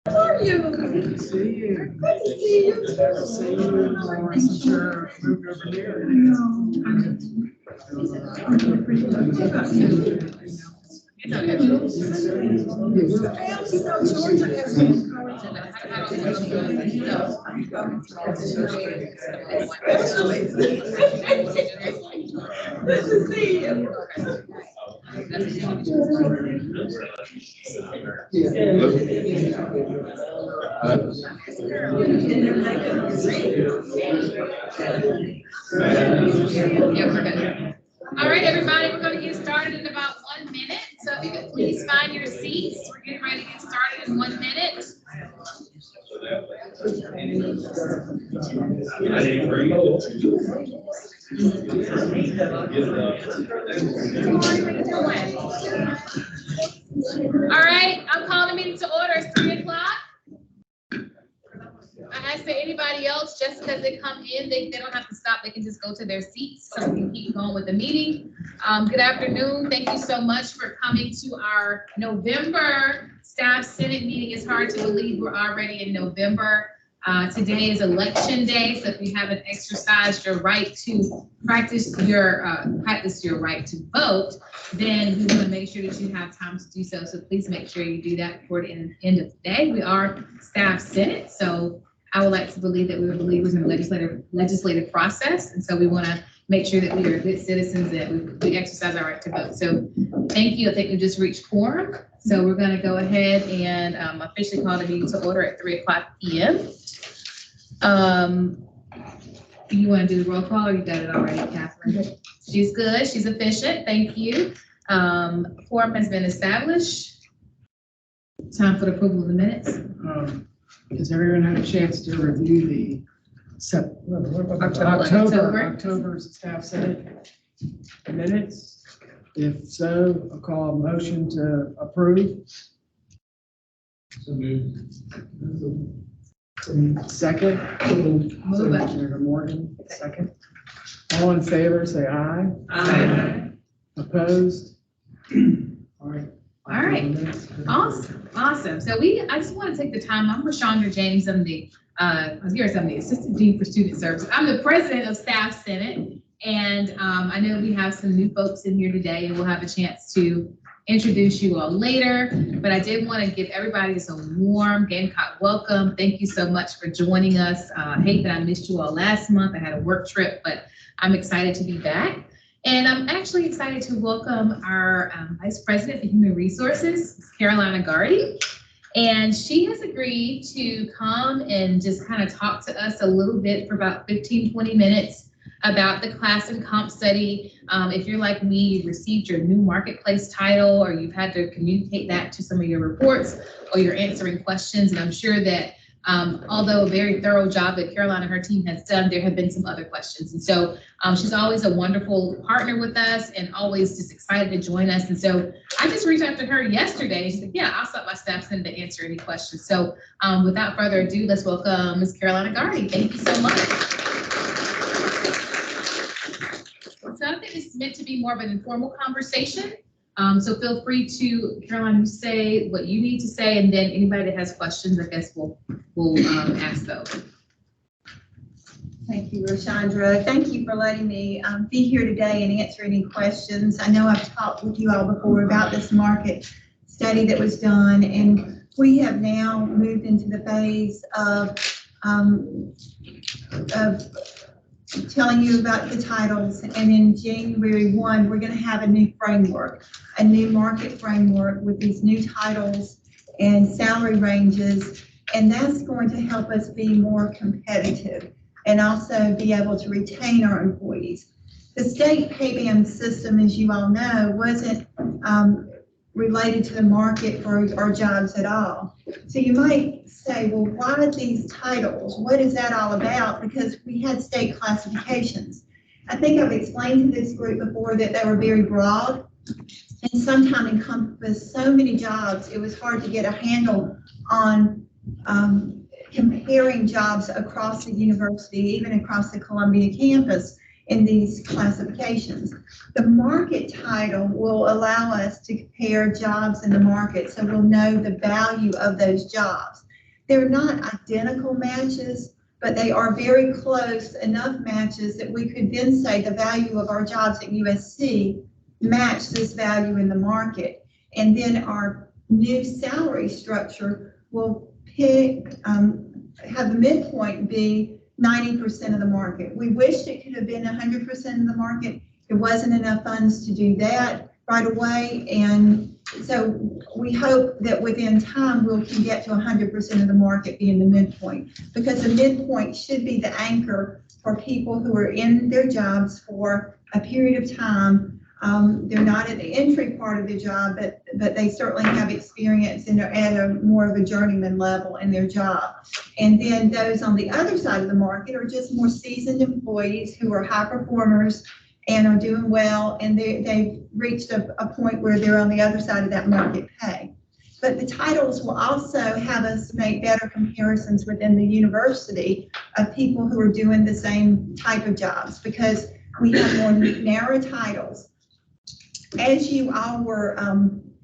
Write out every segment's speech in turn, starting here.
How are you? Good to see you. Good to see you too. Good to see you anymore since you're moved over here. Georgia has been good to see you. Yeah, we're good. All right, everybody, we're going to get started in about 1 minute. So if you could please find your seats. We're getting ready to get started in 1 minute. All right, I'm calling the meeting to order. It's 3 o'clock. I ask that anybody else, just because they come in, they don't have to stop. They can just go to their seats so we can keep going with the meeting. Good afternoon. Thank you so much for coming to our November Staff Senate meeting. It's hard to believe we're already in November. Today is election day, so if you haven't exercised your right to practice your right to vote, then we want to make sure that you have time to do so. So please make sure you do that before the end of the day. We are Staff Senate, so I would like to believe that we are believers in the legislative process, and so we want to make sure that we are good citizens, that we exercise our right to vote. So thank you. I think we just reached quorum, so we're going to go ahead and officially call the meeting to order at 3 o'clock p.m. You want to do the roll call, or you got it already, Catherine? She's good. She's efficient. Thank you. Quorum has been established. Time for the approval of the minutes. Has everyone had a chance to review the October's Staff Senate minutes? If so, I'll call a motion to approve. So moved. Second. Move it. Senator Morgan, second. All in favor, say aye. Aye. Opposed? All right. All right. Awesome. So I just want to take the time. I'm Rashandra James. I'm the Assistant Dean for Student Services. I'm the President of Staff Senate, and I know we have some new folks in here today, and we'll have a chance to introduce you all later. But I did want to give everybody a warm Gamecock welcome. Thank you so much for joining us. I hate that I missed you all last month. I had a work trip, but I'm excited to be back. And I'm actually excited to welcome our Vice President for Human Resources, Carolina Gardy. And she has agreed to come and just kind of talk to us a little bit for about 15, 20 minutes about the class and comp study. If you're like me, you've received your new marketplace title, or you've had to communicate that to some of your reports, or you're answering questions. And I'm sure that although a very thorough job that Carolina and her team has done, there have been some other questions. And so she's always a wonderful partner with us and always just excited to join us. And so I just reached out to her yesterday. She said, yeah, I'll stop by Staff Senate to answer any questions. So without further ado, let's welcome Ms. Carolina Gardy. Thank you so much. So I think this is meant to be more of an informal conversation. So feel free to, Caroline, you say what you need to say, and then anybody that has questions, I guess we'll ask those. Thank you, Rashandra. Thank you for letting me be here today and answer any questions. I know I've talked with you all before about this market study that was done, and we have now moved into the phase of telling you about the titles, and in January 1, we're going to have a new framework, a new market framework with these new titles and salary ranges, and that's going to help us be more competitive and also be able to retain our employees. The state pay band system, as you all know, wasn't related to the market for our jobs at all. So you might say, well, why are these titles? What is that all about? Because we had state classifications. I think I've explained to this group before that they were very broad and sometimes encompassed so many jobs, it was hard to get a handle on comparing jobs across the university, even across the Columbia campus in these classifications. The market title will allow us to compare jobs in the market, so we'll know the value of those jobs. They're not identical matches, but they are very close enough matches that we could then say the value of our jobs at USC match this value in the market. And then our new salary structure will have the midpoint be 90% of the market. We wished it could have been 100% of the market. There wasn't enough funds to do that right away. And so we hope that within time we can get to 100% of the market being the midpoint, because the midpoint should be the anchor for people who are in their jobs for a period of time. They're not at the entry part of the job, but they certainly have experience and are at a more of a journeyman level in their job. And then those on the other side of the market are just more seasoned employees who are high performers and are doing well, and they've reached a point where they're on the other side of that market pay. But the titles will also have us make better comparisons within the university of people who are doing the same type of jobs, because we have more narrow titles. As you all were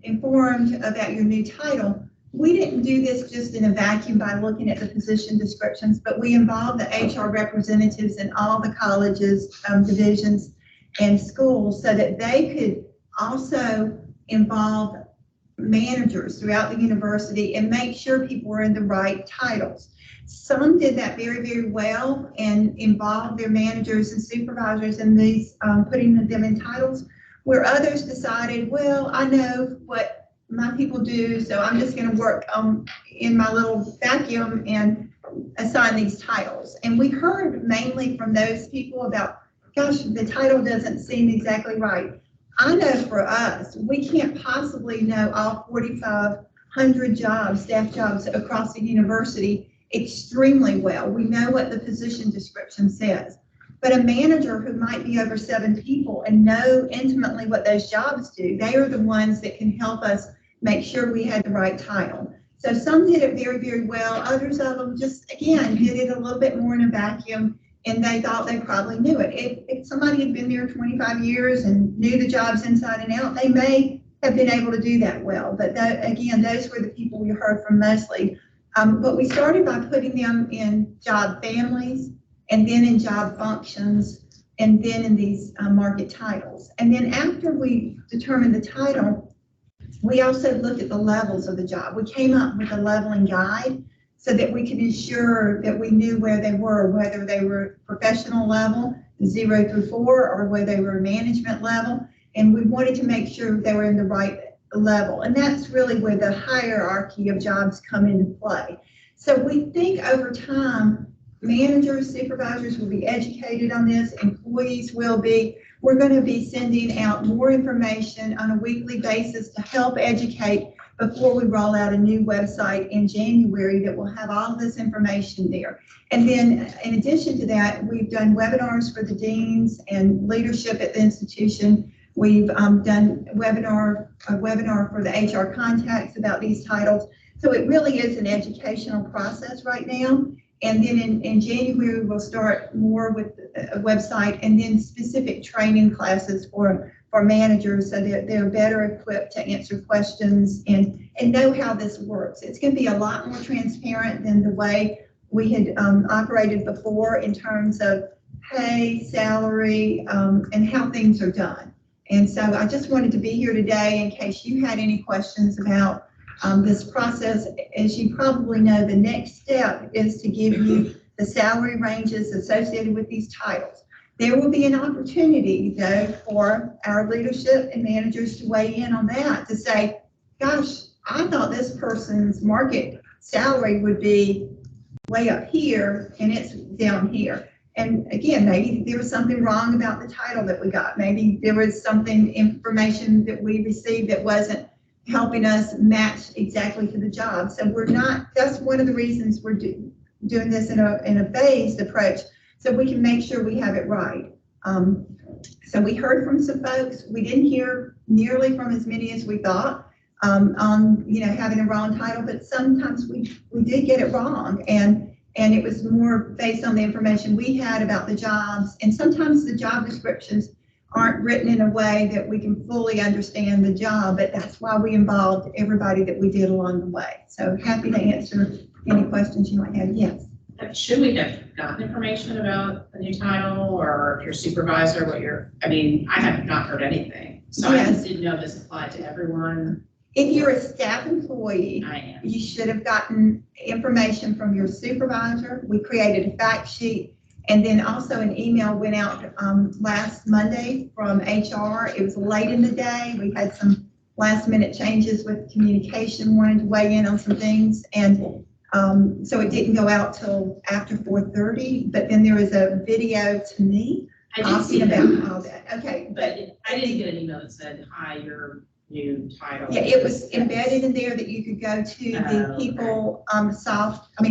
informed about your new title, we didn't do this just in a vacuum by looking at the position descriptions, but we involved the HR representatives in all the colleges, divisions, and schools, so that they could also involve managers throughout the university and make sure people were in the right titles. Some did that very, very well and involved their managers and supervisors in these, putting them in titles, where others decided, well, I know what my people do, so I'm just going to work in my little vacuum and assign these titles. And we heard mainly from those people about, gosh, the title doesn't seem exactly right. I know for us, we can't possibly know all 4,500 jobs, staff jobs across the university extremely well. We know what the position description says. But a manager who might be over 7 people and know intimately what those jobs do, they are the ones that can help us make sure we had the right title. So some did it very, very well. Others of them just, again, did it a little bit more in a vacuum, and they thought they probably knew it. If somebody had been there 25 years and knew the jobs inside and out, they may have been able to do that well. But that, again, those were the people we heard from mostly. But we started by putting them in job families, and then in job functions, and then in these market titles. And then after we determined the title, we also looked at the levels of the job. We came up with a leveling guide so that we could ensure that we knew where they were, whether they were professional level, 0 through 4, or whether they were management level. And we wanted to make sure they were in the right level. And that's really where the hierarchy of jobs come into play. So we think over time, managers, supervisors will be educated on this, employees will be. We're going to be sending out more information on a weekly basis to help educate before we roll out a new website in January that will have all of this information there. And then in addition to that, we've done webinars for the deans and leadership at the institution. We've done a webinar for the HR contacts about these titles. So it really is an educational process right now. And then in January, we'll start more with a website and then specific training classes for managers so that they're better equipped to answer questions and know how this works. It's going to be a lot more transparent than the way we had operated before in terms of pay, salary, and how things are done. And so I just wanted to be here today in case you had any questions about this process. As you probably know, the next step is to give you the salary ranges associated with these titles. There will be an opportunity, though, for our leadership and managers to weigh in on that, to say, gosh, I thought this person's market salary would be way up here and it's down here. And again, maybe there was something wrong about the title that we got. Maybe there was information that we received that wasn't helping us match exactly to the job. So that's one of the reasons we're doing this in a phased approach, so we can make sure we have it right. So we heard from some folks. We didn't hear nearly from as many as we thought on having a wrong title, but sometimes we did get it wrong. And it was more based on the information we had about the jobs. And sometimes the job descriptions aren't written in a way that we can fully understand the job, but that's why we involved everybody that we did along the way. So happy to answer any questions you might have. Yes. Should we have gotten information about the new title or your supervisor, I mean, I have not heard anything. So I just didn't know if this applied to everyone. If you're a staff employee, I am. you should have gotten information from your supervisor. We created a fact sheet, and then also an email went out last Monday from HR. It was late in the day. We had some last minute changes with communication, wanted to weigh in on some things, and so it didn't go out till after 4:30. But then there was a video to me I did see talking that, about all that. Okay, but I didn't get an email that said, hi, your new title. yeah, it was embedded in there that you could go to the people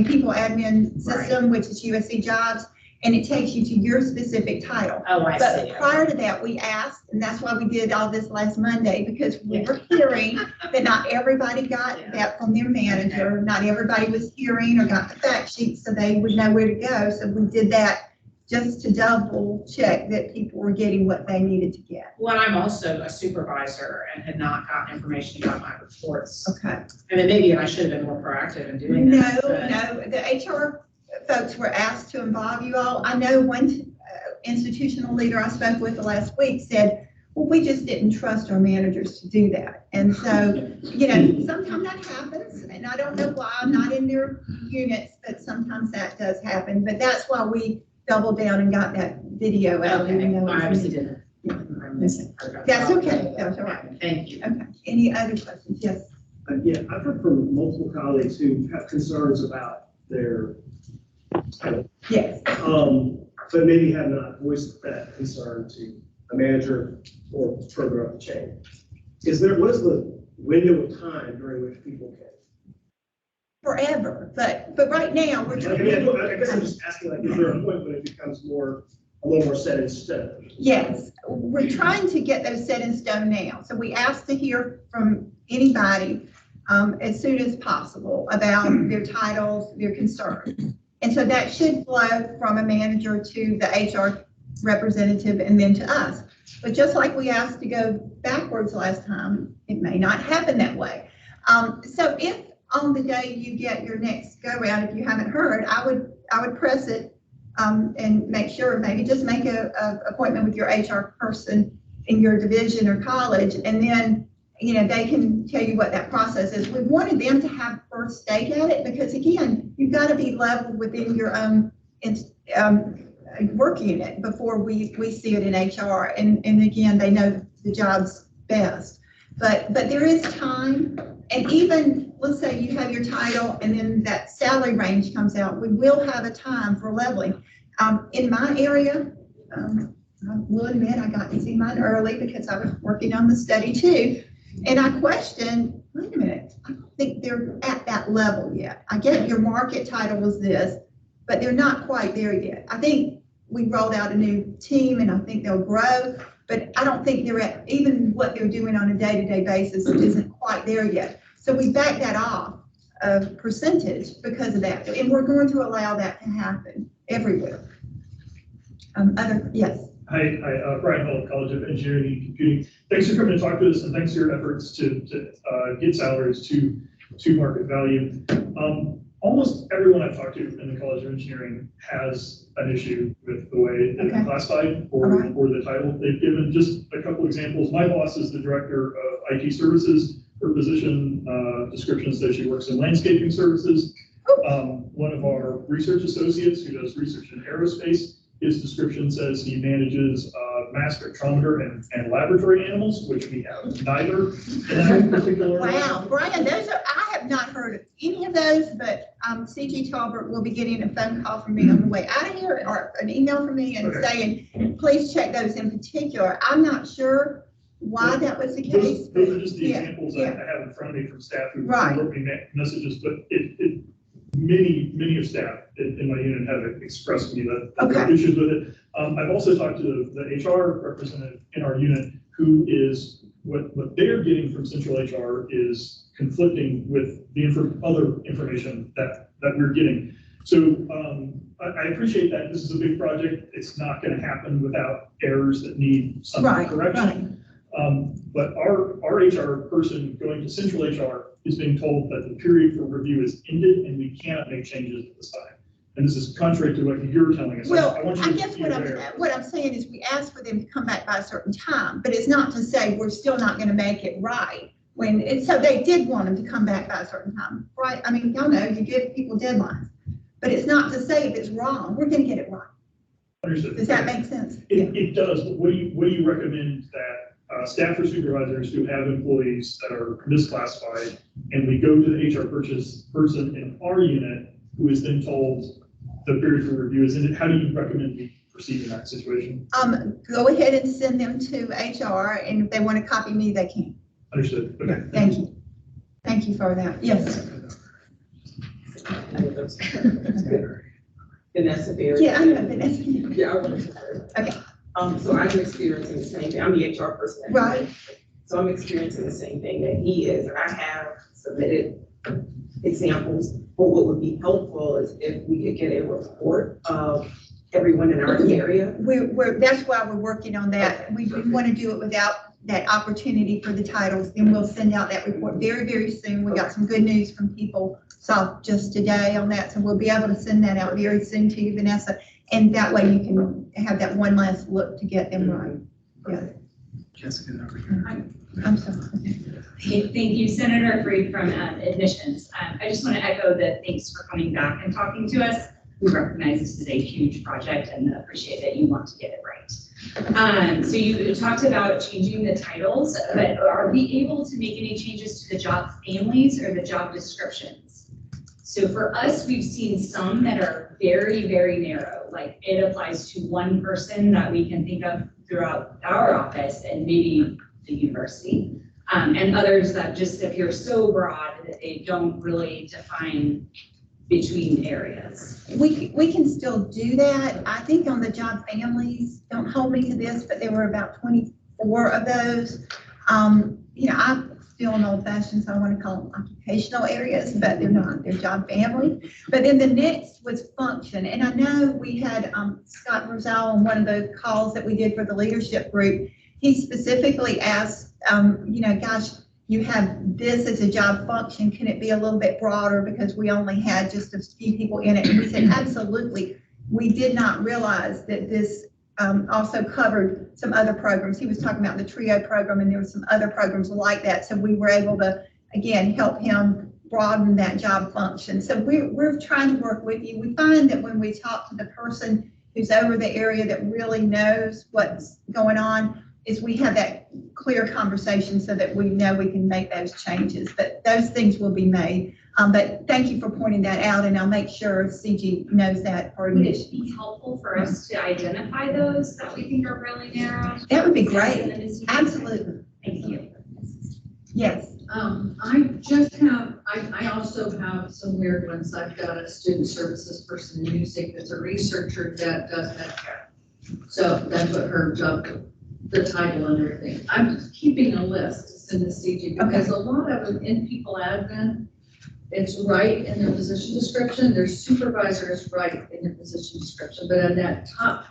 people admin system, which is UofSC Jobs, and it takes you to your specific title. Oh, I But see. prior to that, we asked, and that's why we did all this last Monday, because we were hearing that not everybody got that from their manager. Not everybody was hearing or got the fact sheet, so they would know where to go. So we did that just to double check that people were getting what they needed to get. Well, I'm also a supervisor and had not gotten information about my reports. Okay. I mean, maybe I should have been more proactive in doing No, that. but- no, the HR folks were asked to involve you all. I know one institutional leader I spoke with the last week said, well, we just didn't trust our managers to do that. And so, sometimes that happens, and I don't know why, I'm not in their units, but sometimes that does happen. But that's why we doubled down and got that video out. Okay, even though I it's obviously me. didn't. Yeah. I'm missing part of it. That's okay, that's all right. Thank you. Okay, any other questions? Yes. Yeah, I've heard from multiple colleagues who have concerns about their title, Yes. but maybe have not voiced that concern to a manager or further up the chain. What is the window of time during which people can? Forever, but right now, we're I trying. I guess I'm just asking, is there a point when it becomes a little more set in stone? Yes, we're trying to get those set in stone now. So we asked to hear from anybody as soon as possible about their titles, their concerns. And so that should flow from a manager to the HR representative and then to us. But just like we asked to go backwards last time, it may not happen that way. So if on the day you get your next go round, if you haven't heard, I would press it and make sure, maybe just make a appointment with your HR person in your division or college, and then they can tell you what that process is. We wanted them to have first stake at it because, again, you've got to be level within your own work unit before we see it in HR. And again, they know the jobs best. But there is time, and even, let's say you have your title and then that salary range comes out, we will have a time for leveling. In my area, I will admit I got to see mine early because I was working on the study too. And I questioned, wait a minute, I don't think they're at that level yet. I get your market title is this, but they're not quite there yet. I think we rolled out a new team and I think they'll grow, but I don't think they're at, even what they're doing on a day-to-day basis isn't quite there yet. So we back that off a percentage because of that. And we're going to allow that to happen everywhere. Yes. Hi, Brian Hall, College of Engineering and Computing. Thanks for coming to talk to us, and thanks for your efforts to get salaries to market value. Almost everyone I've talked to in the College of Engineering has an issue with the way that it's classified or the title. They've given just a couple examples. My boss is the director of IT services. Her position description says she works in landscaping services. One of our research associates who does research in aerospace, his description says he manages mass spectrometer and laboratory animals, which we have neither in that particular. Wow, Brian, I have not heard of any of those, but CG Talbert will be getting a phone call from me on the way out of here, or an email from me and saying, please check those in particular. I'm not sure why that was the case. Those are just the examples I have in front of me from staff who wrote me messages, but many of staff in my unit have expressed to me that there are issues with it. I've also talked to the HR representative in our unit who is, what they're getting from central HR is conflicting with the other information that we're getting. So I appreciate that this is a big project. It's not going to happen without errors that need some correction. But our HR person going to central HR is being told that the period for review is ended and we cannot make changes at this time. And this is contrary to what you're telling us. Well, want you I to guess be what aware. I'm saying is we asked for them to come back by a certain time, but it's not to say we're still not gonna make it right. So they did want them to come back by a certain time, right? I mean, y'all know, you give people deadlines, but it's not to say if it's wrong, we're gonna get it right. Understood. Does that make sense? It does, but what do you recommend that staff or supervisors who have employees that are misclassified, and we go to the HR person in our unit who is then told the period for review is ended? How do you recommend we proceed in that situation? Go ahead and send them to HR, and if they want to copy me, they can. Understood. Okay. Thank you. Thank you for that. Yes. Vanessa Berry. Yeah, I know, Vanessa. Yeah, I wanted to say. Okay. So I'm experiencing the same thing. I'm the HR person. Right. So I'm experiencing the same thing that he is, and I have submitted examples. But what would be helpful is if we could get a report of everyone in our area. That's why we're working on that. We want to do it without that opportunity for the titles. Then we'll send out that report very, very soon. We got some good news from people saw just today on that. So we'll be able to send that out very soon to you, Vanessa. And that way you can have that one last look to get them right. Yeah. Jessica over here. I'm sorry. Thank you, Senator Freed from Admissions. I just want to echo the thanks for coming back and talking to us. We recognize this is a huge project and appreciate that you want to get it right. So you talked about changing the titles, but are we able to make any changes to the job families or the job descriptions? So for us, we've seen some that are very, very narrow, like it applies to one person that we can think of throughout our office and maybe the university, and others that just appear so broad that they don't really define between areas. We can still do that. I think on the job families, don't hold me to this, but there were about 24 of those. I'm still an old fashioned, so I want to call them occupational areas, but they're not, they're job family. But then the next was function. And I know we had Scott Rosal on one of the calls that we did for the leadership group. He specifically asked, gosh, you have this as a job function. Can it be a little bit broader because we only had just a few people in it? And we said, absolutely. We did not realize that this also covered some other programs. He was talking about the TRIO program, and there were some other programs like that. So we were able to, again, help him broaden that job function. So we're trying to work with you. We find that when we talk to the person who's over the area that really knows what's going on, is we have that clear conversation so that we know we can make those changes. But those things will be made. But thank you for pointing that out, and I'll make sure CG knows that for Would admission. it be helpful for us to identify those that we think are really narrow? That would be great. Absolutely. Thank you. Yes. I also have some weird ones. I've got a student services person in music that's a researcher that does Medicare. So that's what her job, the title and everything. I'm just keeping a list to send to CG because a lot of them in people admin, it's right in their position description. Their supervisor is right in their position description, but in that top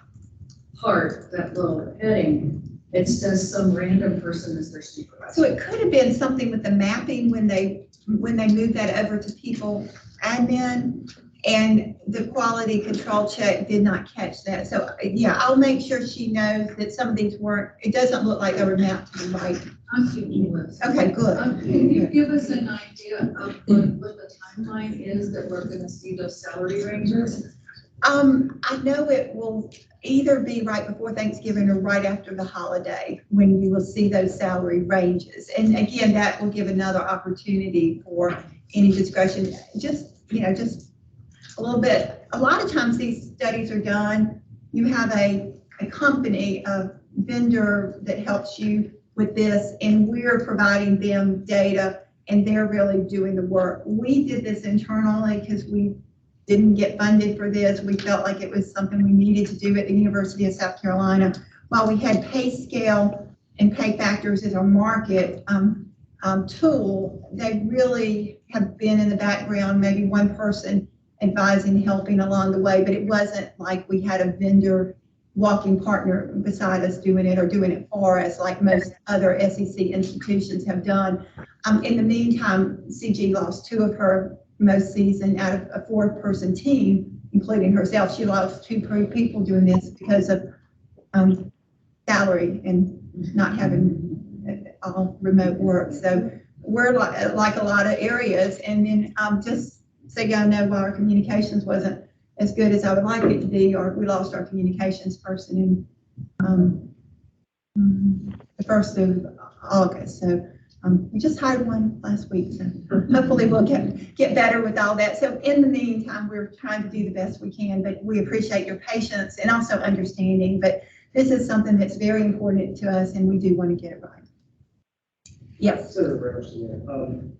part, that little heading, it says some random person is their supervisor. So it could have been something with the mapping when they moved that over to people admin, and the quality control check did not catch that. So yeah, I'll make sure she knows that some of these weren't, it doesn't look like they were mapped to the right. I'm keeping a list. Okay, good. Can you give us an idea of what the timeline is that we're gonna see those salary ranges? I know it will either be right before Thanksgiving or right after the holiday when you will see those salary ranges. And again, that will give another opportunity for any discussion. Just a little bit. A lot of times these studies are done, you have a company, a vendor that helps you with this, and we're providing them data and they're really doing the work. We did this internally because we didn't get funded for this. We felt like it was something we needed to do at the University of South Carolina. While we had pay scale and pay factors as our market tool, they really have been in the background, maybe one person advising, helping along the way, but it wasn't like we had a vendor walking partner beside us doing it or doing it for us, like most other SEC institutions have done. In the meantime, CG lost 2 of her most season out of a 4-person team, including herself. She lost 2 people doing this because of salary and not having all remote work. So we're like a lot of areas. And then just so y'all know, while our communications wasn't as good as I would like it to be, or we lost our communications person in the 1st of August. So we just hired one last week. So hopefully we'll get better with all that. So in the meantime, we're trying to do the best we can, but we appreciate your patience and also understanding. But this is something that's very important to us, and we do want to get it right. Yes. Senator Brown,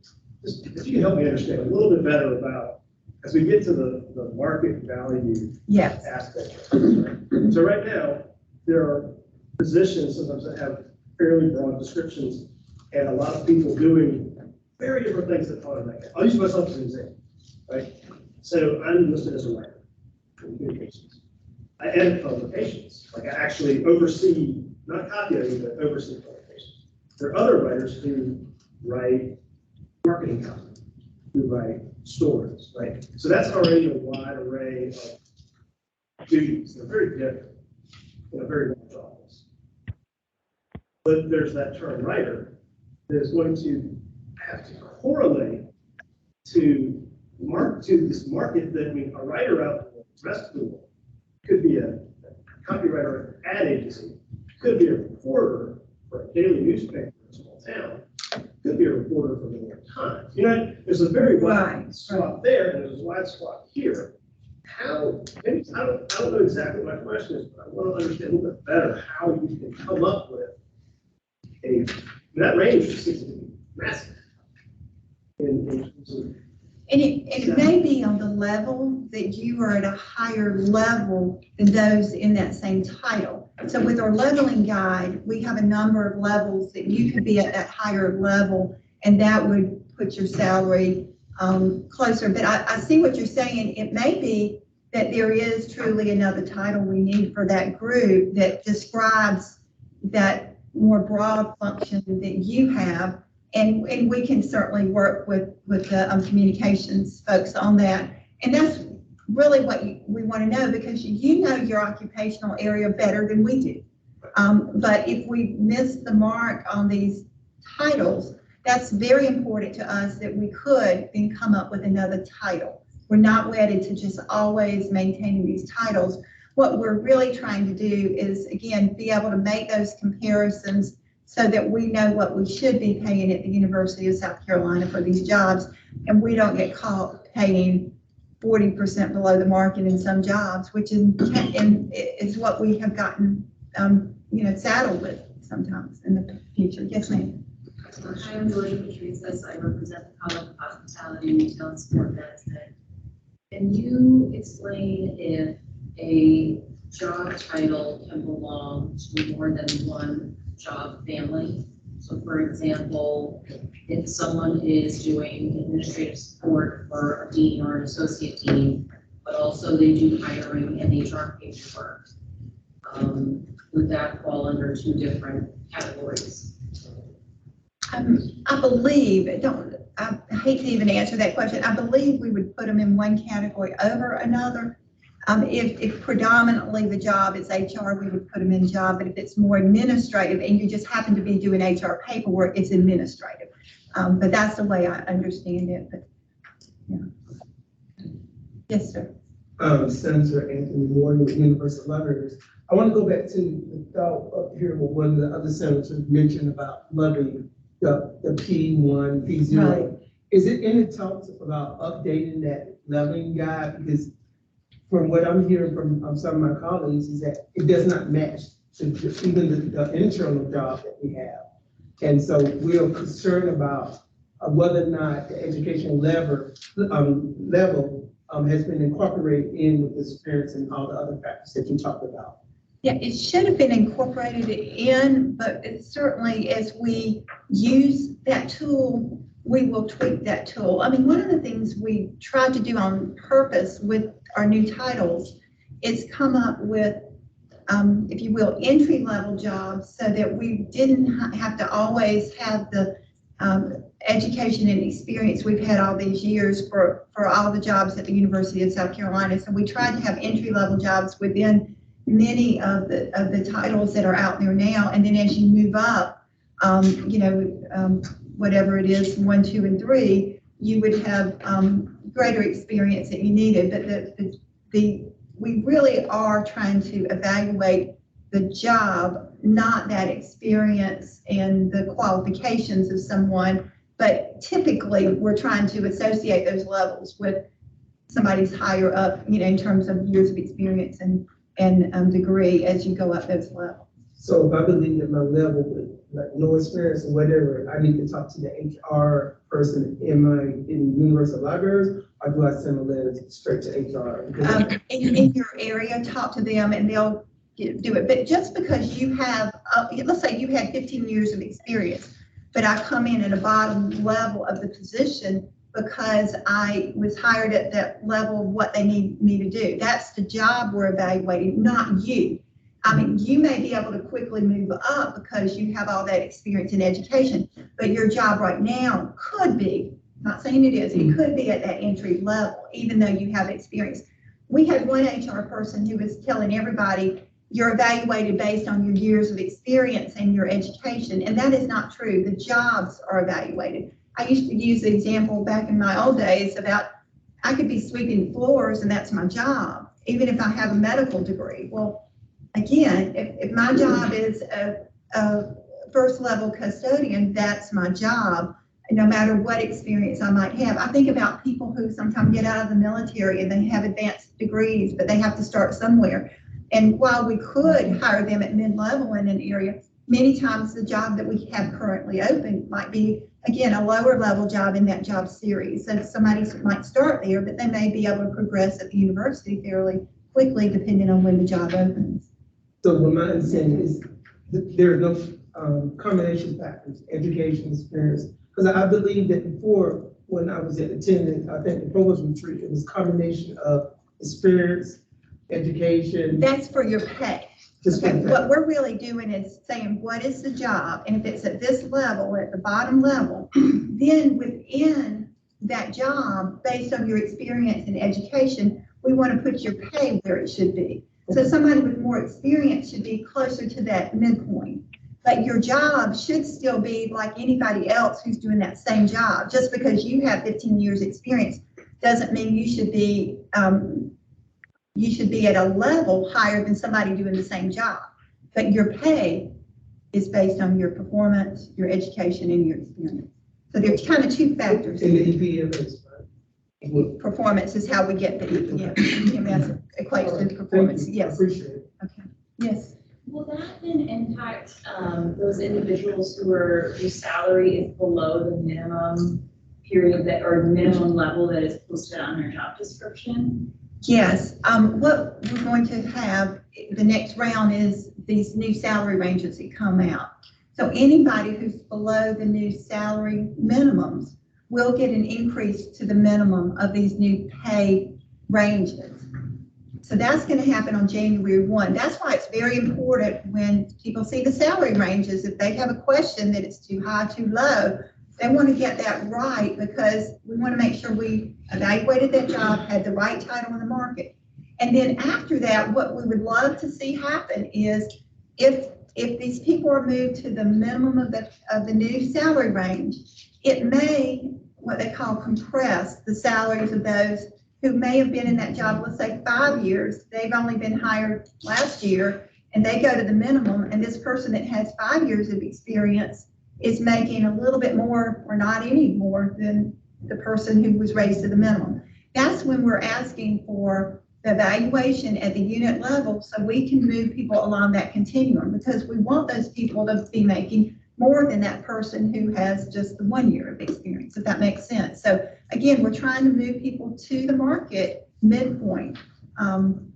just if you can help me understand a little bit better about, as we get to the market value Yes. aspect of this, right? So right now, there are positions sometimes that have fairly broad descriptions and a lot of people doing very different things that fall in that. I'll use myself as an example, right? So I'm listed as a writer in communications. I edit publications, like I actually oversee, not copy editing, but oversee publications. There are other writers who write marketing copy, who write stories, right? So that's already a wide array of duties. They're very different in a very large office. But there's that term writer that is going to have to correlate to this market that, I mean, a writer out in the rest of the world could be a copywriter at an ad agency, could be a reporter for a daily newspaper in a small town, could be a reporter for the New York Times. You know, there's a very wide swath there, and there's a wide swath here. How, maybe, I don't know exactly what my question is, but I want to understand a little bit better how you can come up with that range seems to be massive. And it may be on the level that you are at a higher level than those in that same title. So with our leveling guide, we have a number of levels that you could be at that higher level, and that would put your salary closer. But I see what you're saying. It may be that there is truly another title we need for that group that describes that more broad function that you have. And we can certainly work with the communications folks on that. And that's really what we want to know, because you know your occupational area better than we do. But if we miss the mark on these titles, that's very important to us that we could then come up with another title. We're not wedded to just always maintaining these titles. What we're really trying to do is, again, be able to make those comparisons so that we know what we should be paying at the University of South Carolina for these jobs, and we don't get caught paying 40% below the market in some jobs, which is what we have gotten, saddled with sometimes in the future. Yes, ma'am. Hi, I'm Julia Patrice. I represent the College of Hospitality, Retail, and Sport Management. Can you explain if a job title can belong to more than one job family? So for example, if someone is doing administrative support for a dean or an associate dean, but also they do hiring and HR paperwork, would that fall under 2 different categories? I believe, I hate to even answer that question. I believe we would put them in one category over another. If predominantly the job is HR, we would put them in job, but if it's more administrative and you just happen to be doing HR paperwork, it's administrative. But that's the way I understand it. But yeah. Yes, sir. Senator Anthony Morgan with Universal Letters. I want to go back to the thought up here with one of the other senators mentioned about loving the P1, P0. Right. Is it any talks about updating that leveling guide? Because from what I'm hearing from some of my colleagues is that it does not match even the internal job that we have. And so we are concerned about whether or not the educational level has been incorporated in with this experience and all the other factors that you talked about. Yeah, it should have been incorporated in, but it certainly, as we use that tool, we will tweak that tool. I mean, one of the things we tried to do on purpose with our new titles is come up with if you will, entry-level jobs so that we didn't have to always have the education and experience we've had all these years for all the jobs at the University of South Carolina. So we tried to have entry-level jobs within many of the titles that are out there now. And then as you move up, whatever it is, 1, 2, and 3, you would have greater experience that you needed. But we really are trying to evaluate the job, not that experience and the qualifications of someone, but typically we're trying to associate those levels with somebody's higher up, in terms of years of experience and degree as you go up those levels. So if I believe that my level with like no experience or whatever, I need to talk to the HR person in universal libraries, or do I send a letter straight to HR? In your area, talk to them and they'll do it. But just because you have, let's say you had 15 years of experience, but I come in at a bottom level of the position because I was hired at that level of what they need me to do. That's the job we're evaluating, not you. I mean, you may be able to quickly move up because you have all that experience in education, but your job right now could be, not saying it is, it could be at that entry level, even though you have experience. We had one HR person who was telling everybody, you're evaluated based on your years of experience and your education, and that is not true. The jobs are evaluated. I used to use the example back in my old days about I could be sweeping floors and that's my job, even if I have a medical degree. Well, again, if my job is a first level custodian, that's my job, no matter what experience I might have. I think about people who sometimes get out of the military and they have advanced degrees, but they have to start somewhere. And while we could hire them at mid-level in an area, many times the job that we have currently open might be, again, a lower level job in that job series. So somebody might start there, but they may be able to progress at the university fairly quickly, depending on when the job opens. So what my understanding is there are no combination factors, education, experience. Because I believe that before, when I was attending, I think the provost retreat, it was a combination of experience, education. That's for your pay. Okay, what we're really doing is saying, what is the job? And if it's at this level, at the bottom level, then within that job, based on your experience and education, we want to put your pay where it should be. So somebody with more experience should be closer to that midpoint. But your job should still be like anybody else who's doing that same job. Just because you have 15 years experience doesn't mean you should be at a level higher than somebody doing the same job. But your pay is based on your performance, your education, and your experience. So there's kind of two factors. In the EPMS, right? Performance is how we get the EPMS equates to performance. Yes. I appreciate it. Okay. Yes. Will that then impact those individuals whose salary is below the minimum period that, or minimum level that is posted on their job description? Yes. What we're going to have, the next round is these new salary ranges that come out. So anybody who's below the new salary minimums will get an increase to the minimum of these new pay ranges. So that's going to happen on January 1. That's why it's very important when people see the salary ranges, if they have a question that it's too high, too low, they want to get that right, because we want to make sure we evaluated that job, had the right title in the market. And then after that, what we would love to see happen is if these people are moved to the minimum of the new salary range, it may, what they call, compress the salaries of those who may have been in that job, let's say 5 years, they've only been hired last year, and they go to the minimum, and this person that has 5 years of experience is making a little bit more or not any more than the person who was raised to the minimum. That's when we're asking for the evaluation at the unit level so we can move people along that continuum, because we want those people to be making more than that person who has just the 1 year of experience, if that makes sense. So again, we're trying to move people to the market midpoint. And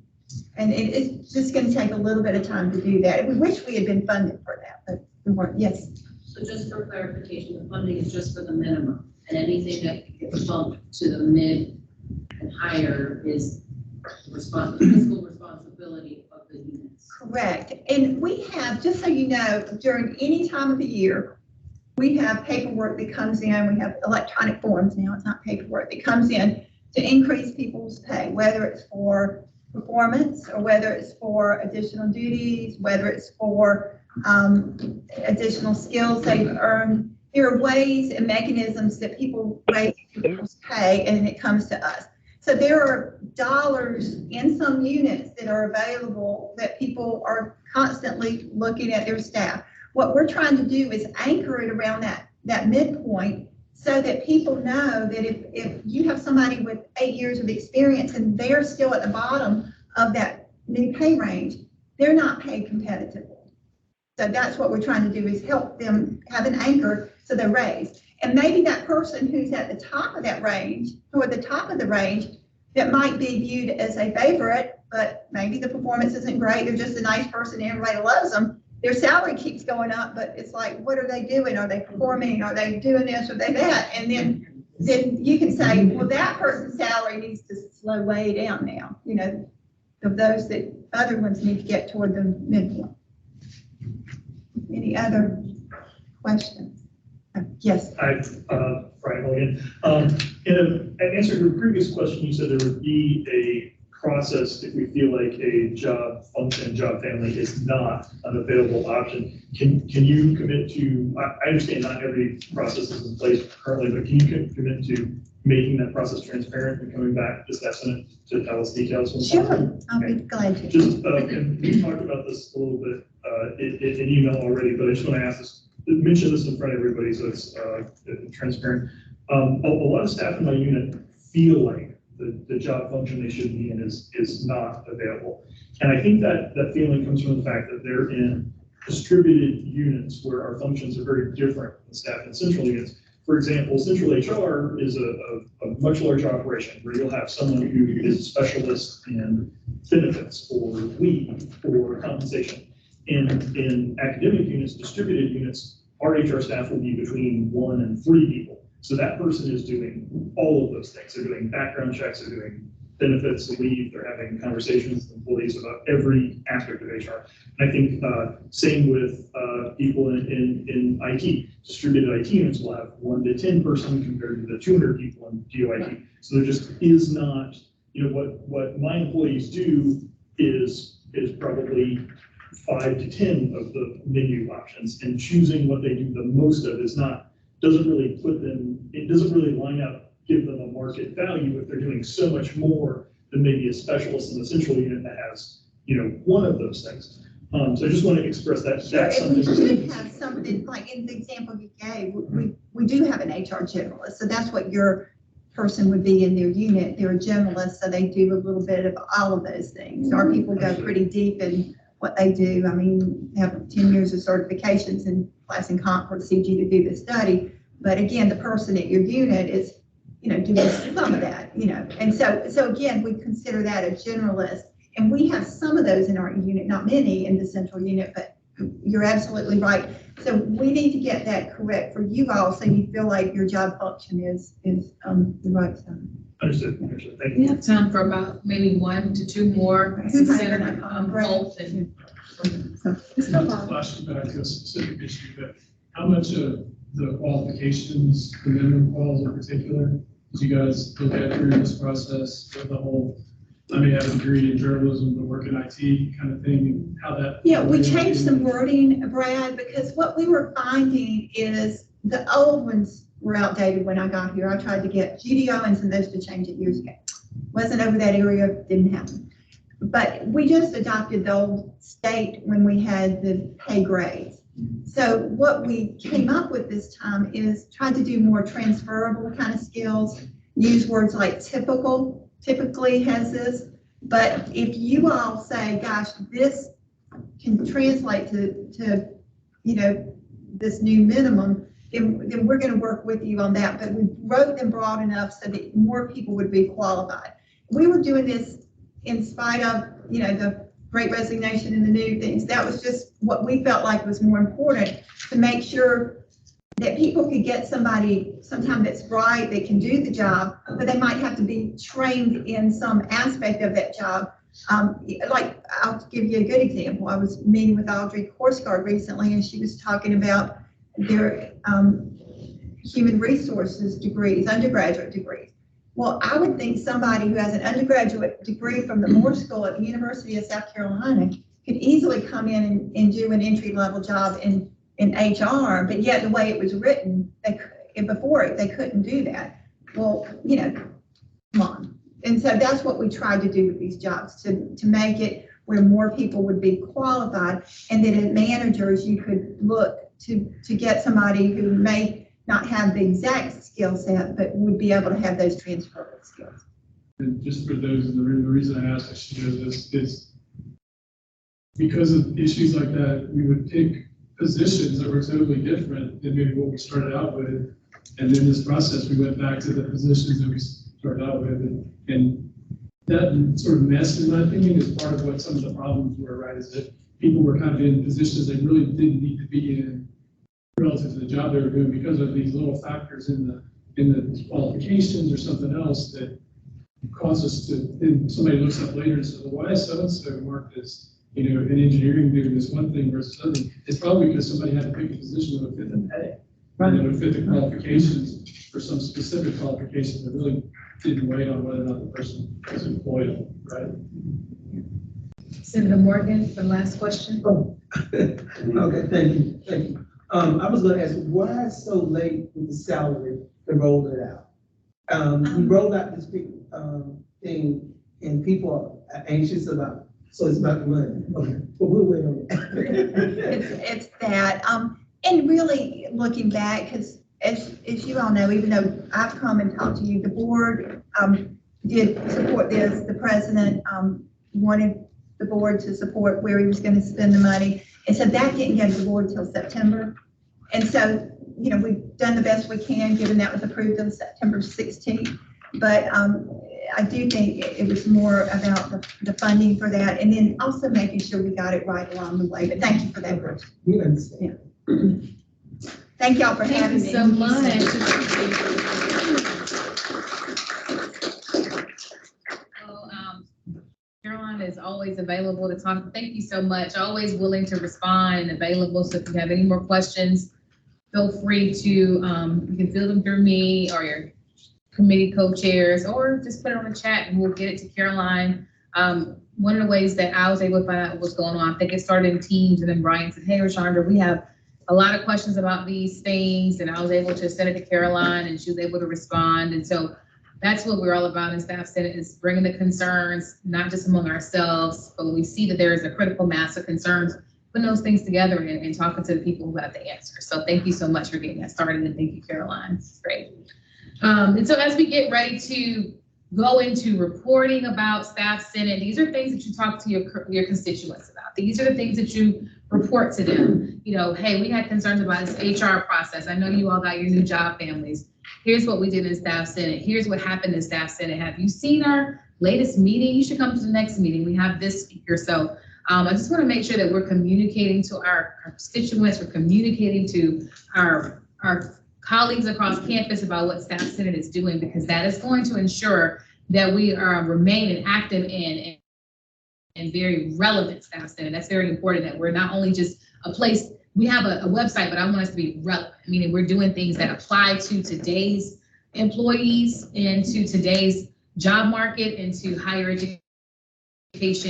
it's just going to take a little bit of time to do that. We wish we had been funded for that, but we weren't. Yes. So just for clarification, the funding is just for the minimum, and anything that gets bumped to the mid and higher is fiscal responsibility of the units. Correct. And we have, just so you know, during any time of the year, we have paperwork that comes in. We have electronic forms now, it's not paperwork, that comes in to increase people's pay, whether it's for performance or whether it's for additional duties, whether it's for additional skills they've earned. There are ways and mechanisms that people raise people's pay, and it comes to us. So there are dollars in some units that are available that people are constantly looking at their staff. What we're trying to do is anchor it around that midpoint so that people know that if you have somebody with 8 years of experience and they're still at the bottom of that new pay range, they're not paid competitively. So that's what we're trying to do, is help them have an anchor so they're raised. And maybe that person who's at the top of that range, or the top of the range, that might be viewed as a favorite, but maybe the performance isn't great, they're just a nice person and everybody loves them. Their salary keeps going up, but it's like, what are they doing? Are they performing? Are they doing this? Are they that? And then you can say, well, that person's salary needs to slow way down now, you know, of those that other ones need to get toward the midpoint. Any other questions? Yes. Hi, Brian Milligan. In an answer to a previous question, you said there would be a process if we feel like a job function, job family is not an available option. Can you commit to, I understand not every process is in place currently, but can you commit to making that process transparent and coming back this estimate to tell us details? Sure, I'll be glad to. Just, and we talked about this a little bit in email already, but I just want to ask this, mention this in front of everybody so it's transparent. A lot of staff in my unit feel like the job function they should be in is not available. And I think that feeling comes from the fact that they're in distributed units where our functions are very different than staff in central units. For example, central HR is a much larger operation where you'll have someone who is a specialist in benefits or leave or compensation. In academic units, distributed units, our HR staff will be between 1 and 3 people. So that person is doing all of those things. They're doing background checks, they're doing benefits, leave, they're having conversations with employees about every aspect of HR. And I think same with people in IT. Distributed IT units will have 1 to 10 person compared to the 200 people in DOIT. So there just is not, you know, what my employees do is probably 5 to 10 of the menu options, and choosing what they do the most of doesn't really line up, give them a market value if they're doing so much more than maybe a specialist in the central unit that has, you know, one of those things. So I just want to express that. That's And we something. should have something, like in the example you gave, we do have an HR generalist, so that's what your person would be in their unit. They're a generalist, so they do a little bit of all of those things. Our people go pretty deep in what they do. I mean, they have 10 years of certifications in class and comp for CG to do this study. But again, the person at your unit is, you know, doing some of that, you know. And so again, we consider that a generalist. And we have some of those in our unit, not many in the central unit, but you're absolutely right. So we need to get that correct for you all, so you feel like your job function is the right side. Understood. Thank you. We have time for about maybe 1 to 2 more. Senator Holt and. Question back to a specific issue, but how much of the qualifications, the minimum quals in particular, did you guys look at through this process of the whole, I may have a degree in journalism, but work in IT kind of thing, and how that? Yeah, we changed some wording, Brad, because what we were finding is the old ones were outdated when I got here. I tried to get Judy Owens and those to change it years ago. Wasn't over that area, didn't happen. But we just adopted the old state when we had the pay grades. So what we came up with this time is try to do more transferable kind of skills, use words like typically has this, but if you all say, gosh, this can translate to you know, this new minimum, then we're going to work with you on that. But we wrote them broad enough so that more people would be qualified. We were doing this in spite of, you know, the Great Resignation and the new things. That was just what we felt like was more important, to make sure that people could get somebody sometime that's bright, that can do the job, but they might have to be trained in some aspect of that job Like, I'll give you a good example. I was meeting with Audrey Korsgaard recently, and she was talking about their human resources degrees, undergraduate degrees. Well, I would think somebody who has an undergraduate degree from the Moore School at the University of South Carolina could easily come in and do an entry-level job in HR, but yet the way it was written, they couldn't do that. Well, you know, come on. And so that's what we tried to do with these jobs, to make it where more people would be qualified, and that as managers, you could look to get somebody who may not have the exact skill set, but would be able to have those transferable skills. And just for those, the reason I asked if she knows this is because of issues like that, we would pick positions that were totally different than maybe what we started out with. And in this process, we went back to the positions that we started out with. And that sort of mess, in my opinion, is part of what some of the problems were, right? Is that people were kind of in positions they really didn't need to be in relative to the job they were doing because of these little factors in the qualifications or something else that cause us to, and somebody looks up later and says, well, why is so-and-so marked as, you know, in engineering doing this one thing versus other? It's probably because somebody had to pick a position that would fit the pay. And that would fit the qualifications for some specific qualifications that really didn't weigh on whether or not the person was employed, right? Senator Morgan, the last question. Oh, okay, thank you. I was gonna ask, why so late with the salary to roll it out? You rolled out this big, thing, and people are anxious about, so it's about the money. Okay, but we'll wait on it. It's that, and really looking back, because as you all know, even though I've come and talked to you, the board did support this. The president wanted the board to support where he was going to spend the money, and so that didn't go to the board till September. And so, you know, we've done the best we can, given that was approved on September 16th. But I do think it was more about the funding for that, and then also making sure we got it right along the way. But thank you for that, Bruce. We understand. Thank y'all for having me. Thank you so much. Well, Caroline is always available to talk. Thank you so much. Always willing to respond and available. So if you have any more questions, feel free to, you can field them through me or your committee co-chairs, or just put it on the chat and we'll get it to Caroline. One of the ways that I was able to find out what's going on, I think it started in Teams, and then Brian said, hey, Rashandra, we have a lot of questions about these things, and I was able to send it to Caroline and she was able to respond. And so that's what we're all about in Staff Senate, is bringing the concerns, not just among ourselves, but when we see that there is a critical mass of concerns, putting those things together and talking to the people who have the answers. So thank you so much for getting that started, and thank you, Caroline. It's great. And so as we get ready to go into reporting about Staff Senate, these are things that you talk to your constituents about. These are the things that you report to them. You know, hey, we had concerns about this HR process. I know you all got your new job families. Here's what we did in Staff Senate. Here's what happened in Staff Senate. Have you seen our latest meeting? You should come to the next meeting. We have this speaker. So I just want to make sure that we're communicating to our constituents, we're communicating to our colleagues across campus about what Staff Senate is doing, because that is going to ensure that we remain an active and very relevant Staff Senate. That's very important, that we're not only just a place, we have a website, but I want us to be relevant, meaning we're doing things that apply to today's employees and to today's job market and to higher education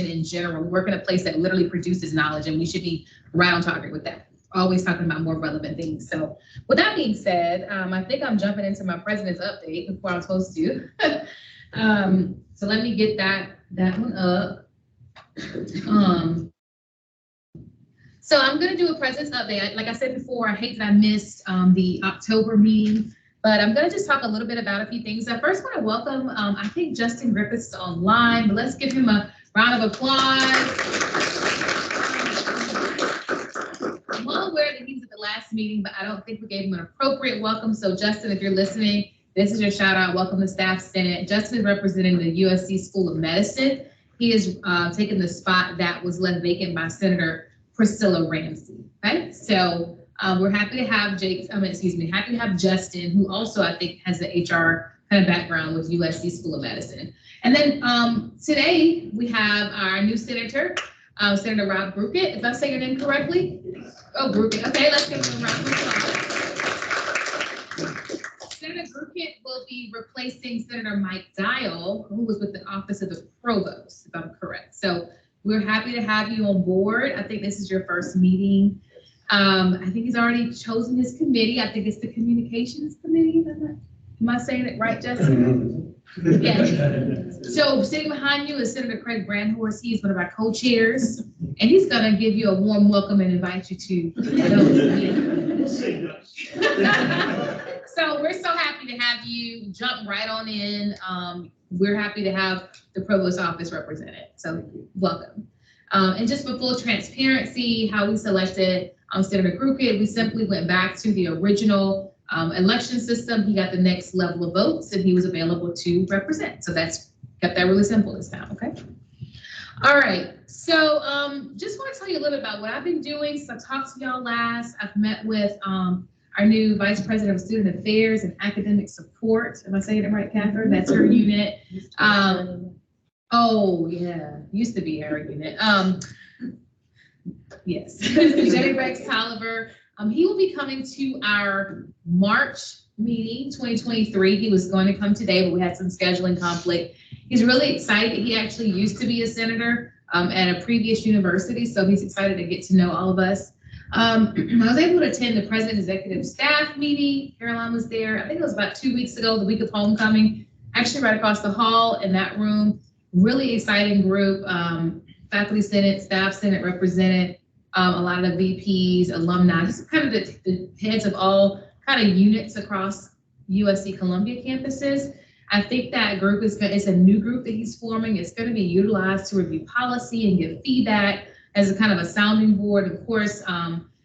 in general. We work in a place that literally produces knowledge, and we should be right on target with that. Always talking about more relevant things. So with that being said, I think I'm jumping into my president's update before I'm supposed to. So let me get that one up. So I'm gonna do a president's update. Like I said before, I hate that I missed the October meeting, but I'm gonna just talk a little bit about a few things. I first want to welcome, I think Justin Griffiths online, but let's give him a round of applause. I'm well aware that he was at the last meeting, but I don't think we gave him an appropriate welcome. So Justin, if you're listening, this is your shout out. Welcome to Staff Senate. Justin is representing the UofSC School of Medicine. He is taking the spot that was left vacant by Senator Priscilla Ramsey. Okay, so we're happy to have happy to have Justin, who also I think has the HR kind of background with USC School of Medicine. And then today we have our new senator, Senator Rob Brookett. If I say your name correctly? Oh, Brookett. Okay, let's give him a round of applause. Senator Brookett will be replacing Senator Mike Dial, who was with the Office of the Provost, if I'm correct. So we're happy to have you on board. I think this is your first meeting. I think he's already chosen his committee. I think it's the Communications Committee. Am I saying it right, Jessica? Yes. So sitting behind you is Senator Craig Brandhorst. He's one of our co-chairs, and he's going to give you a warm welcome and invite you to those meetings. So we're so happy to have you jump right on in. We're happy to have the Provost Office represented. So welcome. And just for full transparency, how we selected Senator Brookett, we simply went back to the original election system. He got the next level of votes and he was available to represent. So that's kept that really simple this time, okay? All right, so just want to tell you a little bit about what I've been doing. So I talked to y'all last. I've met with our new Vice President of Student Affairs and Academic Support. Am I saying it right, Catherine? That's her unit. Oh yeah, used to be her unit. Yes, Jenny Rex Tolliver. He will be coming to our March meeting 2023. He was going to come today, but we had some scheduling conflict. He's really excited. He actually used to be a senator at a previous university, so he's excited to get to know all of us. I was able to attend the President's Executive Staff meeting. Caroline was there. I think it was about 2 weeks ago, the week of homecoming, actually right across the hall in that room. Really exciting group. Faculty Senate, Staff Senate represented, a lot of the VPs, alumni, just kind of the heads of all kind of units across USC Columbia campuses. I think that group it's a new group that he's forming. It's going to be utilized to review policy and give feedback as a kind of a sounding board. Of course,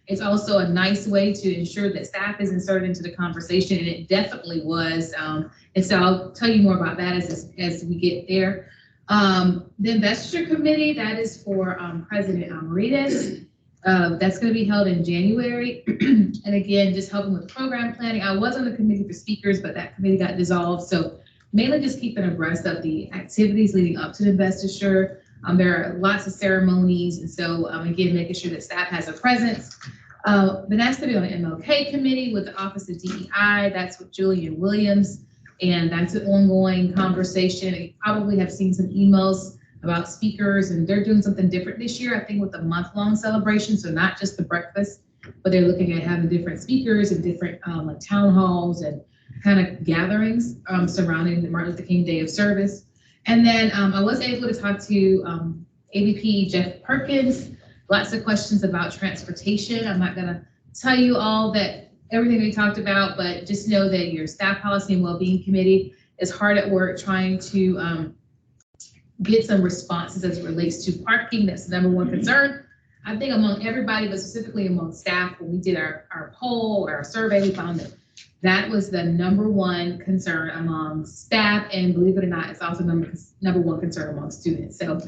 it's also a nice way to ensure that staff is inserted into the conversation, and it definitely was. And so I'll tell you more about that as we get there. The Investiture Committee, that is for President Amaritas. That's going to be held in January. And again, just helping with program planning. I was on the committee for speakers, but that committee got dissolved. So mainly just keeping abreast of the activities leading up to the investiture. There are lots of ceremonies. And so again, making sure that staff has a presence. Then that's going to be on the MLK committee with the Office of DEI. That's with Julian Williams. And that's an ongoing conversation. You probably have seen some emails about speakers, and they're doing something different this year, I think with a month-long celebration. So not just the breakfast, but they're looking at having different speakers and different like town halls and kind of gatherings surrounding the Martin Luther King Day of Service. And then I was able to talk to AVP Jeff Perkins, lots of questions about transportation. I'm not gonna tell you all that everything we talked about, but just know that your Staff Policy and Wellbeing Committee is hard at work trying to get some responses as it relates to parking. That's the #1 concern. I think among everybody, but specifically among staff, when we did our poll or our survey, we found that that was the #1 concern among staff, and believe it or not, it's also #1 concern among students. So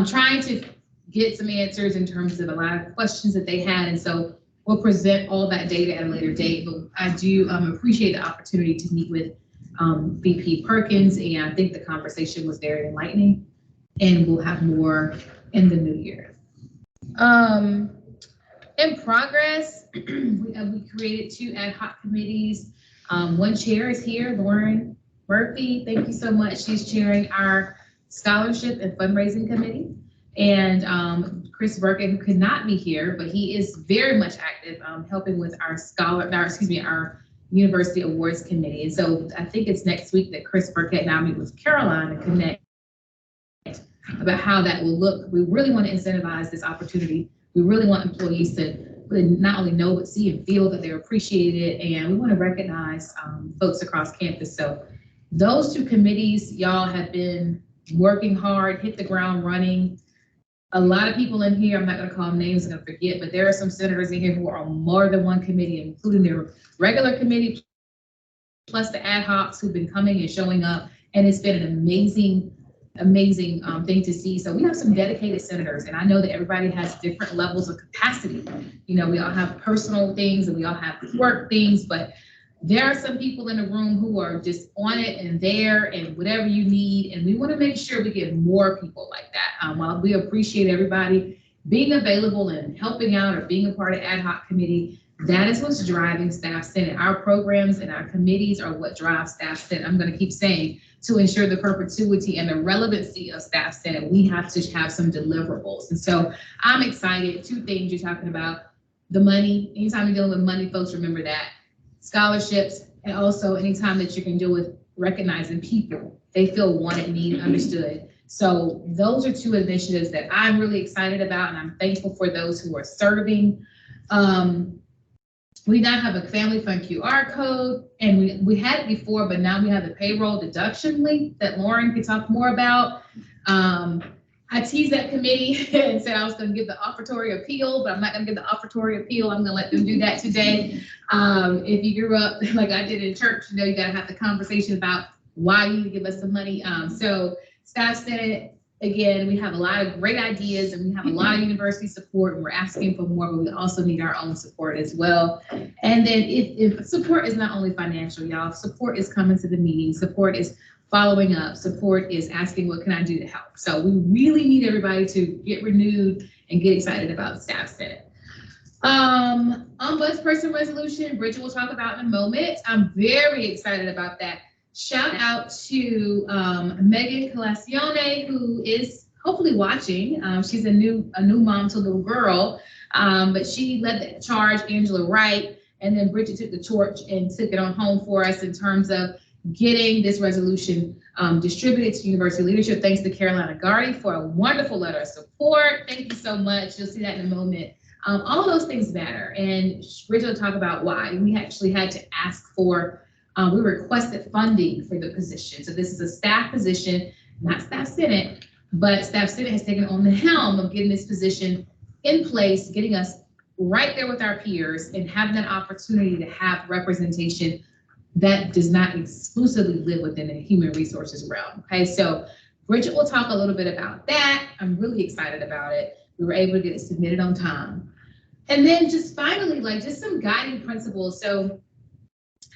trying to get some answers in terms of a lot of questions that they had, and so we'll present all that data at a later date. But I do appreciate the opportunity to meet with VP Perkins, and I think the conversation was very enlightening, and we'll have more in the new year. In progress, we created 2 ad hoc committees. One chair is here, Lauren Murphy. Thank you so much. She's chairing our Scholarship and Fundraising Committee. And Chris Burkett, who could not be here, but he is very much active helping with our our University Awards Committee. And so I think it's next week that Chris Burkett and I meet with Caroline to connect about how that will look. We really want to incentivize this opportunity. We really want employees to really not only know, but see and feel that they're appreciated. And we want to recognize folks across campus. So those 2 committees, y'all have been working hard, hit the ground running. A lot of people in here, I'm not going to call them names, I'm going to forget, but there are some senators in here who are on more than 1 committee, including their regular committee, plus the ad hocs who've been coming and showing up. And it's been an amazing thing to see. So we have some dedicated senators, and I know that everybody has different levels of capacity. You know, we all have personal things and we all have work things, but there are some people in the room who are just on it and there and whatever you need. And we want to make sure we get more people like that. While we appreciate everybody being available and helping out or being a part of ad hoc committee, that is what's driving Staff Senate. Our programs and our committees are what drives Staff Senate. I'm going to keep saying, to ensure the perpetuity and the relevancy of Staff Senate, we have to have some deliverables. And so I'm excited. Two things you're talking about: the money. Anytime you're dealing with money, folks, remember that. Scholarships, and also anytime that you can deal with recognizing people, they feel wanted, needed, understood. So those are two initiatives that I'm really excited about, and I'm thankful for those who are serving. We now have a family fund QR code, and we had it before, but now we have the payroll deduction link that Lauren could talk more about. I teased that committee and said I was going to give the offertory appeal, but I'm not going to give the offertory appeal. I'm going to let them do that today. If you grew up like I did in church, you know, you got to have the conversation about why you need to give us some money. So Staff Senate, again, we have a lot of great ideas and we have a lot of university support, and we're asking for more, but we also need our own support as well. And then if support is not only financial, y'all, support is coming to the meeting, support is following up, support is asking, what can I do to help? So we really need everybody to get renewed and get excited about Staff Senate. Ombudsperson resolution, Bridget will talk about in a moment. I'm very excited about that. Shout out to Megan Colacione, who is hopefully watching. She's a new mom to a little girl, but she led the charge, Angela Wright, and then Bridget took the torch and took it on home for us in terms of getting this resolution distributed to university leadership. Thanks to Carolina Gardy for a wonderful letter of support. Thank you so much. You'll see that in a moment. All of those things matter, and Bridget will talk about why. We actually had to ask for, we requested funding for the position. So this is a staff position, not Staff Senate, but Staff Senate has taken on the helm of getting this position in place, getting us right there with our peers and having that opportunity to have representation that does not exclusively live within the human resources realm. Okay, so Bridget will talk a little bit about that. I'm really excited about it. We were able to get it submitted on time. And then just finally, like just some guiding principles. So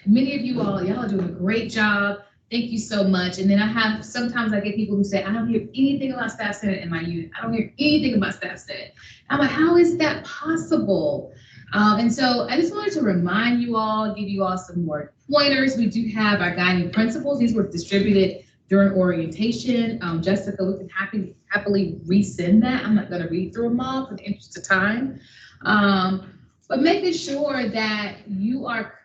many of y'all are doing a great job. Thank you so much. And then sometimes I get people who say, I don't hear anything about Staff Senate in my unit. I don't hear anything about Staff Senate. I'm like, how is that possible? And so I just wanted to remind you all, give you all some more pointers. We do have our guiding principles. These were distributed during orientation. Jessica, we can happily resend that. I'm not going to read through them all for the interest of time. But making sure that you are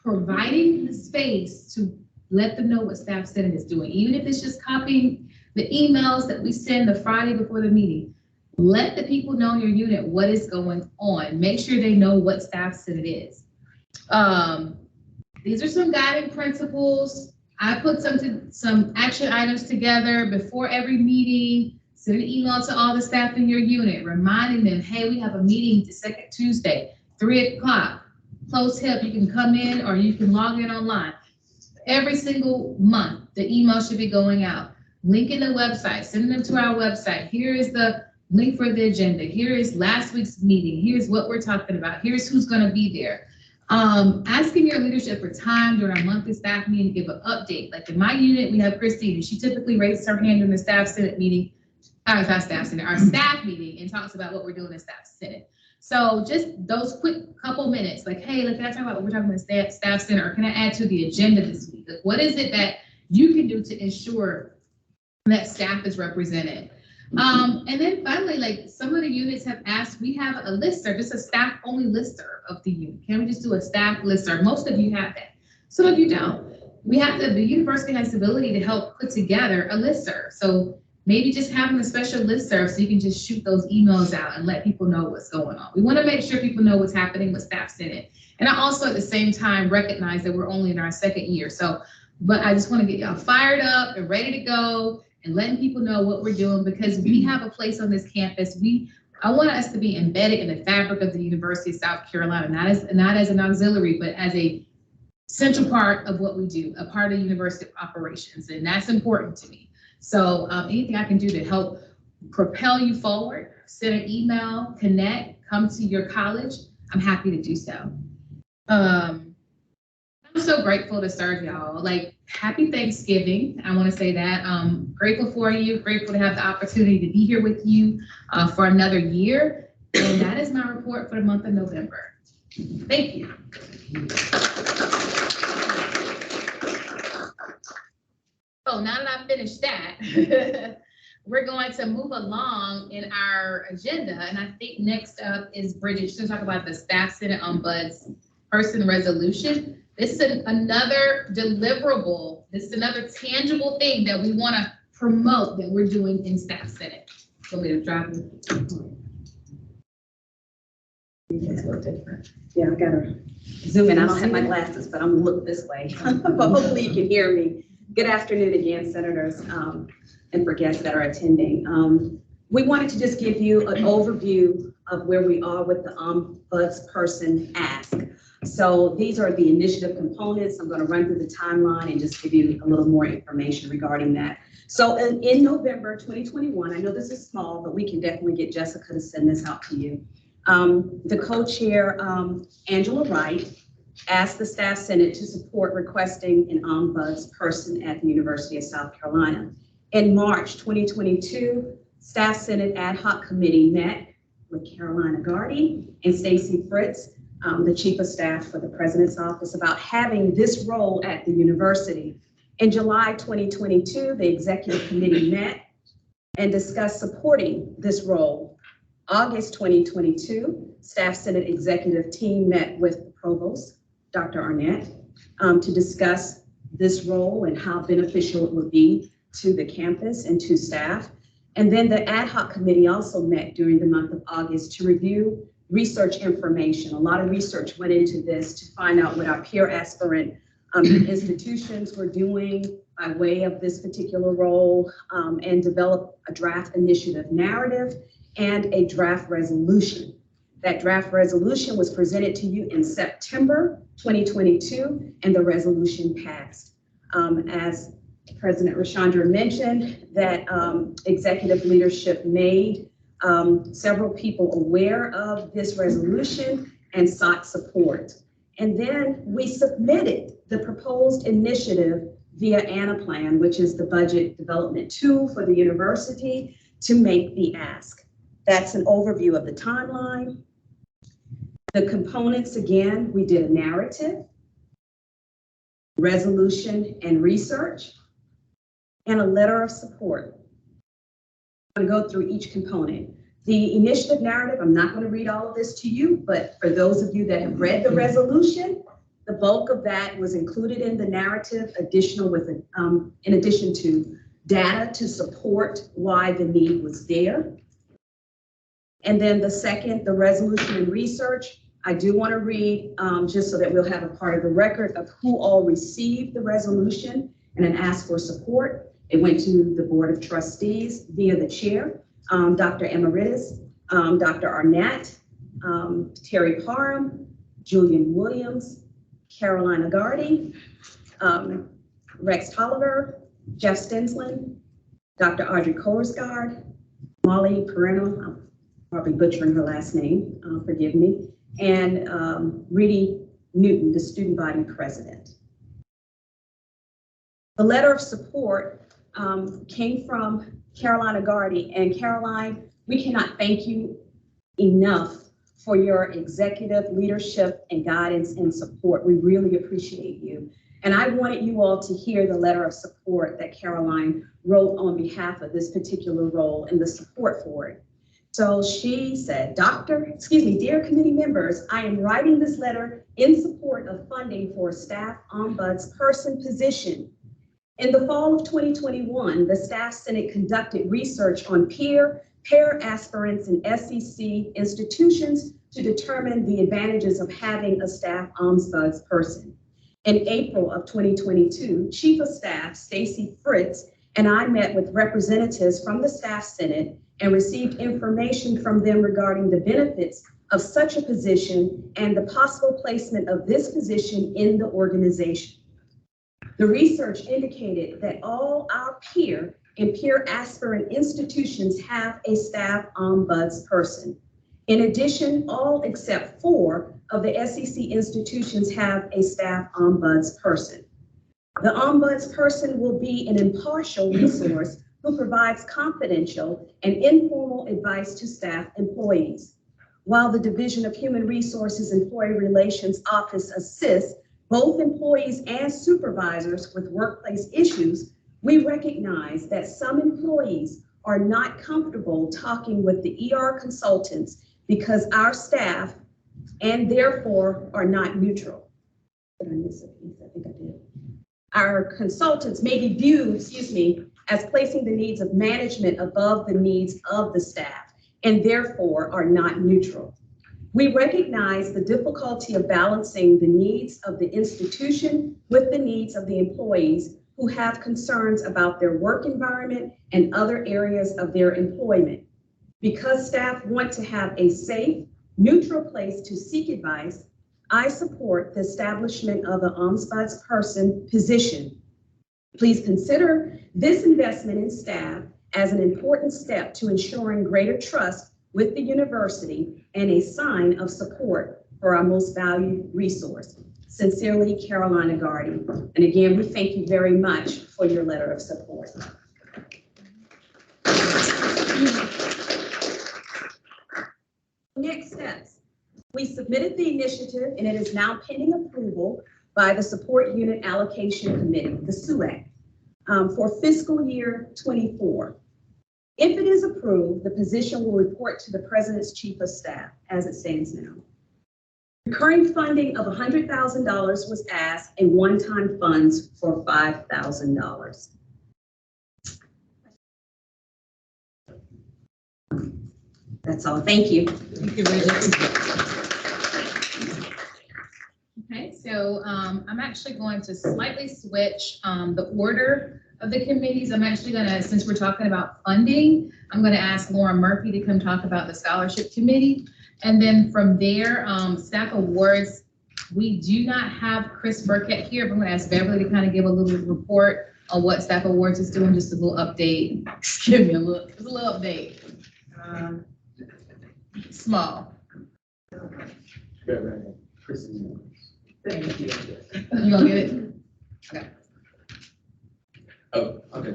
providing the space to let them know what Staff Senate is doing, even if it's just copying the emails that we send the Friday before the meeting. Let the people know in your unit what is going on. Make sure they know what Staff Senate is. These are some guiding principles. I put some action items together before every meeting. Send an email to all the staff in your unit, reminding them, hey, we have a meeting the second Tuesday, 3 o'clock. Close hip, you can come in or you can log in online. Every single month, the email should be going out. Link in the website, send them to our website. Here is the link for the agenda. Here is last week's meeting. Here's what we're talking about. Here's who's going to be there. Asking your leadership for time during our monthly staff meeting to give an update. Like in my unit, we have Christine, and she typically raises her hand during the Staff Senate meeting, not Staff Senate, our staff meeting, and talks about what we're doing in Staff Senate. So just those quick couple minutes, like, hey, can I talk about what we're talking about Staff Senate, or can I add to the agenda this week? Like, what is it that you can do to ensure that staff is represented? And then finally, like some of the units have asked, we have a listserv, just a staff only listserv of the unit. Can we just do a staff listserv? Most of you have that. Some of you don't. The university has the ability to help put together a listserv. So maybe just having a special listserv so you can just shoot those emails out and let people know what's going on. We want to make sure people know what's happening with Staff Senate. And I also at the same time recognize that we're only in our second year. But I just want to get y'all fired up and ready to go and letting people know what we're doing, because we have a place on this campus. I want us to be embedded in the fabric of the University of South Carolina, not as an auxiliary, but as a central part of what we do, a part of university operations. And that's important to me. So anything I can do to help propel you forward, send an email, connect, come to your college, I'm happy to do so. so grateful to serve y'all. Like, happy Thanksgiving. I want to say that. Grateful for you, grateful to have the opportunity to be here with you for another year. And that is my report for the month of November. Thank you. So now that I've finished that, we're going to move along in our agenda. And I think next up is Bridget. She's going to talk about the Staff Senate Ombudsperson resolution. This is another deliverable. This is another tangible thing that we want to promote that we're doing in Staff Senate. So we're driving. It's a little different. Yeah, I gotta zoom in. I don't have my glasses, but I'm gonna look this way. But hopefully you can hear me. Good afternoon again, senators, and for guests that are attending. We wanted to just give you an overview of where we are with the Ombudsperson ask. So these are the initiative components. I'm going to run through the timeline and just give you a little more information regarding that. So in November 2021, I know this is small, but we can definitely get Jessica to send this out to you. The co-chair, Angela Wright, asked the Staff Senate to support requesting an ombudsperson at the University of South Carolina. In March 2022, Staff Senate Ad Hoc Committee met with Carolina Gardy and Stacy Fritz, the Chief of Staff for the President's Office, about having this role at the university. In July 2022, the Executive Committee met and discussed supporting this role. August 2022, Staff Senate Executive Team met with the Provost, Dr. Arnett, to discuss this role and how beneficial it would be to the campus and to staff. And then the Ad Hoc Committee also met during the month of August to review research information. A lot of research went into this to find out what our peer aspirant institutions were doing by way of this particular role, and develop a draft initiative narrative and a draft resolution. That draft resolution was presented to you in September 2022, and the resolution passed. As President Rashandra mentioned, that executive leadership made several people aware of this resolution and sought support. And then we submitted the proposed initiative via Anaplan, which is the budget development tool for the university, to make the ask. That's an overview of the timeline. The components, again, we did a narrative, resolution and research, and a letter of support. I'm going to go through each component. The initiative narrative, I'm not going to read all of this to you, but for those of you that have read the resolution, the bulk of that was included in the narrative, in addition to data to support why the need was there. And then the second, the resolution and research, I do want to read, just so that we'll have a part of the record of who all received the resolution and then asked for support. It went to the Board of Trustees via the chair, Dr. Emeritus, Dr. Arnett, Terry Parham, Julian Williams, Carolina Gardy, Rex Tolliver, Jeff Stensland, Dr. Audrey Korsgaard, Molly Perino, I'm probably butchering her last name, forgive me, and Reedy Newton, the student body president. The letter of support came from Carolina Gardy, and Caroline, we cannot thank you enough for your executive leadership and guidance and support. We really appreciate you. And I wanted you all to hear the letter of support that Caroline wrote on behalf of this particular role and the support for it. So she said, dear committee members, I am writing this letter in support of funding for a staff ombudsperson position. In the fall of 2021, the Staff Senate conducted research on pair aspirants and SEC institutions to determine the advantages of having a staff ombudsperson. In April of 2022, Chief of Staff Stacy Fritz and I met with representatives from the Staff Senate and received information from them regarding the benefits of such a position and the possible placement of this position in the organization. The research indicated that all our peer and peer aspirant institutions have a staff ombudsperson. In addition, all except 4 of the SEC institutions have a staff ombudsperson. The ombudsperson will be an impartial resource who provides confidential and informal advice to staff employees. While the Division of Human Resources Employee Relations Office assists both employees and supervisors with workplace issues, we recognize that some employees are not comfortable talking with the ER consultants because our staff and therefore are not neutral. Did I miss a piece? I think I did. Our consultants may be viewed, as placing the needs of management above the needs of the staff and therefore are not neutral. We recognize the difficulty of balancing the needs of the institution with the needs of the employees who have concerns about their work environment and other areas of their employment. Because staff want to have a safe, neutral place to seek advice, I support the establishment of the ombudsperson position. Please consider this investment in staff as an important step to ensuring greater trust with the university and a sign of support for our most valued resource. Sincerely, Carolina Gardy. And again, we thank you very much for your letter of support. Next steps. We submitted the initiative and it is now pending approval by the Support Unit Allocation Committee, the SUAC, for fiscal year 24. If it is approved, the position will report to the President's Chief of Staff as it stands now. Recurring funding of $100,000 was asked and one-time funds for $5,000. That's all. Thank you. Thank you, Bridget. Okay, so I'm actually going to slightly switch the order of the committees. I'm actually gonna, since we're talking about funding, I'm gonna ask Laura Murphy to come talk about the scholarship committee. And then from there, staff awards, we do not have Chris Burkett here, but I'm gonna ask Beverly to kind of give a little report on what staff awards is doing, just a little update. Just give me a little, just a little update. Small. Thank you. You gonna get it? Okay. Oh, okay.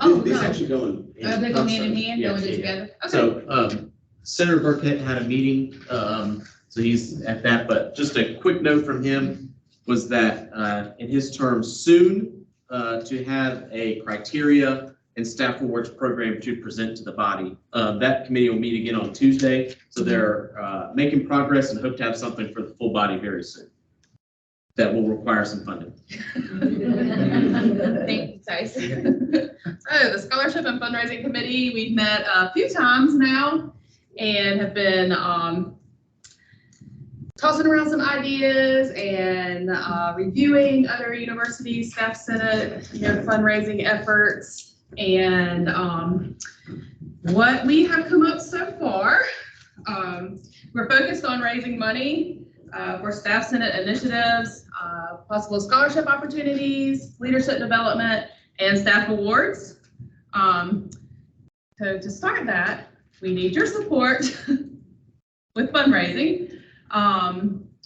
Oh, These no. actually going. They go hand in hand, Yeah, going yeah, yeah. together? Okay. So, Senator Burkett had a meeting, so he's at that, but just a quick note from him was that, in his term soon, to have a criteria and staff awards program to present to the body. That committee will meet again on Tuesday, so they're making progress and hope to have something for the full body very soon. That will require some funding. Thank you, Tyson. So the Scholarship and Fundraising Committee, we've met a few times now and have been tossing around some ideas and reviewing other universities, staff senate, fundraising efforts. And what we have come up so far, we're focused on raising money for staff senate initiatives, possible scholarship opportunities, leadership development, and staff awards. So to start that, we need your support with fundraising.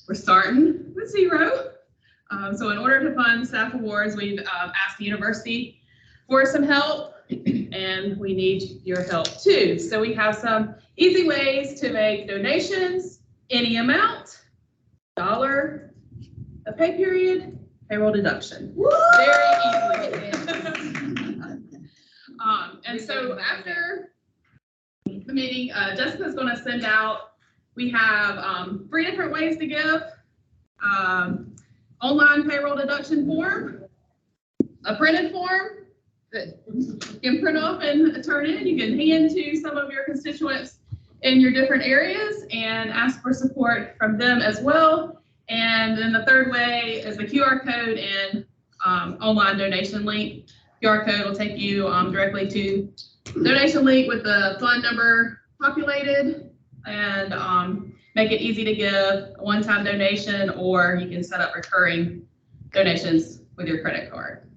We're starting with zero. So in order to fund staff awards, we've asked the university for some help, and we need your help too. So we have some easy ways to make donations, any amount, $1 a pay period, payroll deduction. Very easily. And so after the meeting, Jessica's going to send out, we have 3 different ways to give. Online payroll deduction form, a printed form that you can print off and turn in. You can hand to some of your constituents in your different areas and ask for support from them as well. And then the third way is the QR code and online donation link. QR code will take you directly to donation link with the fund number populated and make it easy to give a one-time donation, or you can set up recurring donations with your credit card.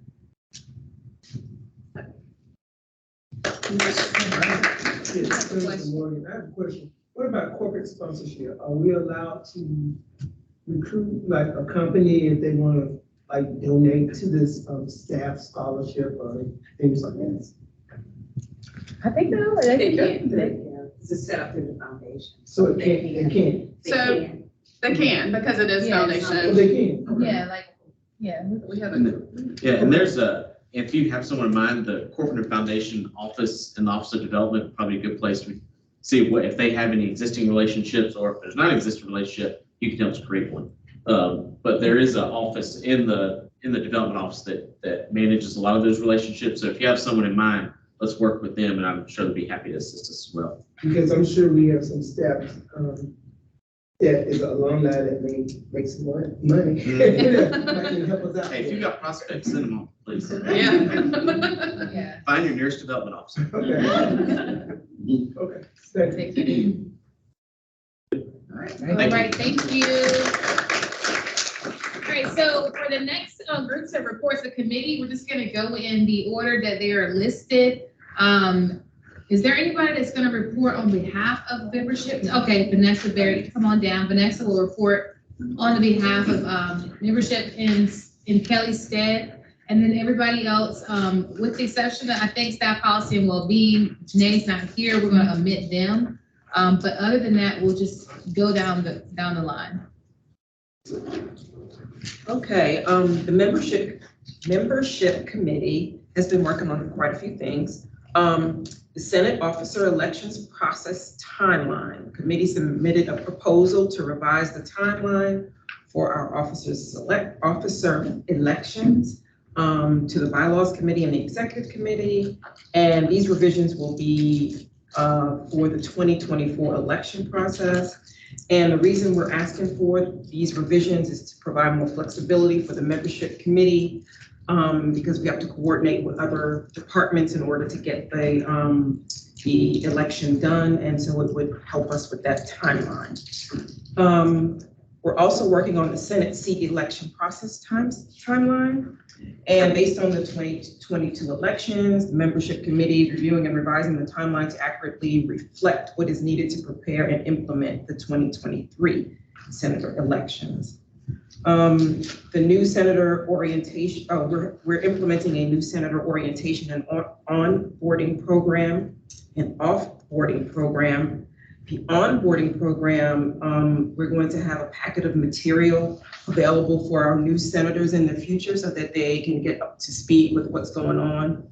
Morgan, I have a question. What about corporate sponsorship? Are we allowed to recruit like a company if they want to like donate to this staff scholarship or things like that? I think no, They can. It's a set up through the foundation. So it can't. So they can, because it is Yeah, Oh, foundation. they can. Okay. Yeah, like, yeah, we have a. Yeah, and there's if you have someone in mind, the Corporate Foundation office and the Office of Development, probably a good place to see what, if they have any existing relationships, or if there's not an existing relationship, you can help us create one. But there is an office in the development office that manages a lot of those relationships. So if you have someone in mind, let's work with them, and I'm sure they'll be happy to assist us as well. Because I'm sure we have some staff that is alumni that may make some money. Might can help us out. Hey, if you've got prospects, send them on, please. Yeah. Yeah. Find your nearest development officer. Okay. Okay. Thank you. Thank you. All right, thank you. All right, so for the next groups of reports of committee, we're just gonna go in the order that they are listed. Is there anybody that's gonna report on behalf of membership? Okay, Vanessa Berry, come on down. Vanessa will report on the behalf of membership in Kelly's stead. And then everybody else, with the exception of, I think, staff policy and well-being, Janae's not here, we're gonna omit them. But other than that, we'll just go down the line. Okay, the membership committee has been working on quite a few things. The Senate officer elections process timeline. The committee submitted a proposal to revise the timeline for our officer elections to the bylaws committee and the executive committee. And these revisions will be for the 2024 election process. And the reason we're asking for these revisions is to provide more flexibility for the membership committee, because we have to coordinate with other departments in order to get the election done. And so it would help us with that timeline. We're also working on the Senate seat election process timeline. And based on the 2022 elections, the membership committee reviewing and revising the timeline to accurately reflect what is needed to prepare and implement the 2023 senator elections. The new senator orientation, we're implementing a new senator orientation and onboarding program and offboarding program. The onboarding program, we're going to have a packet of material available for our new senators in the future so that they can get up to speed with what's going on.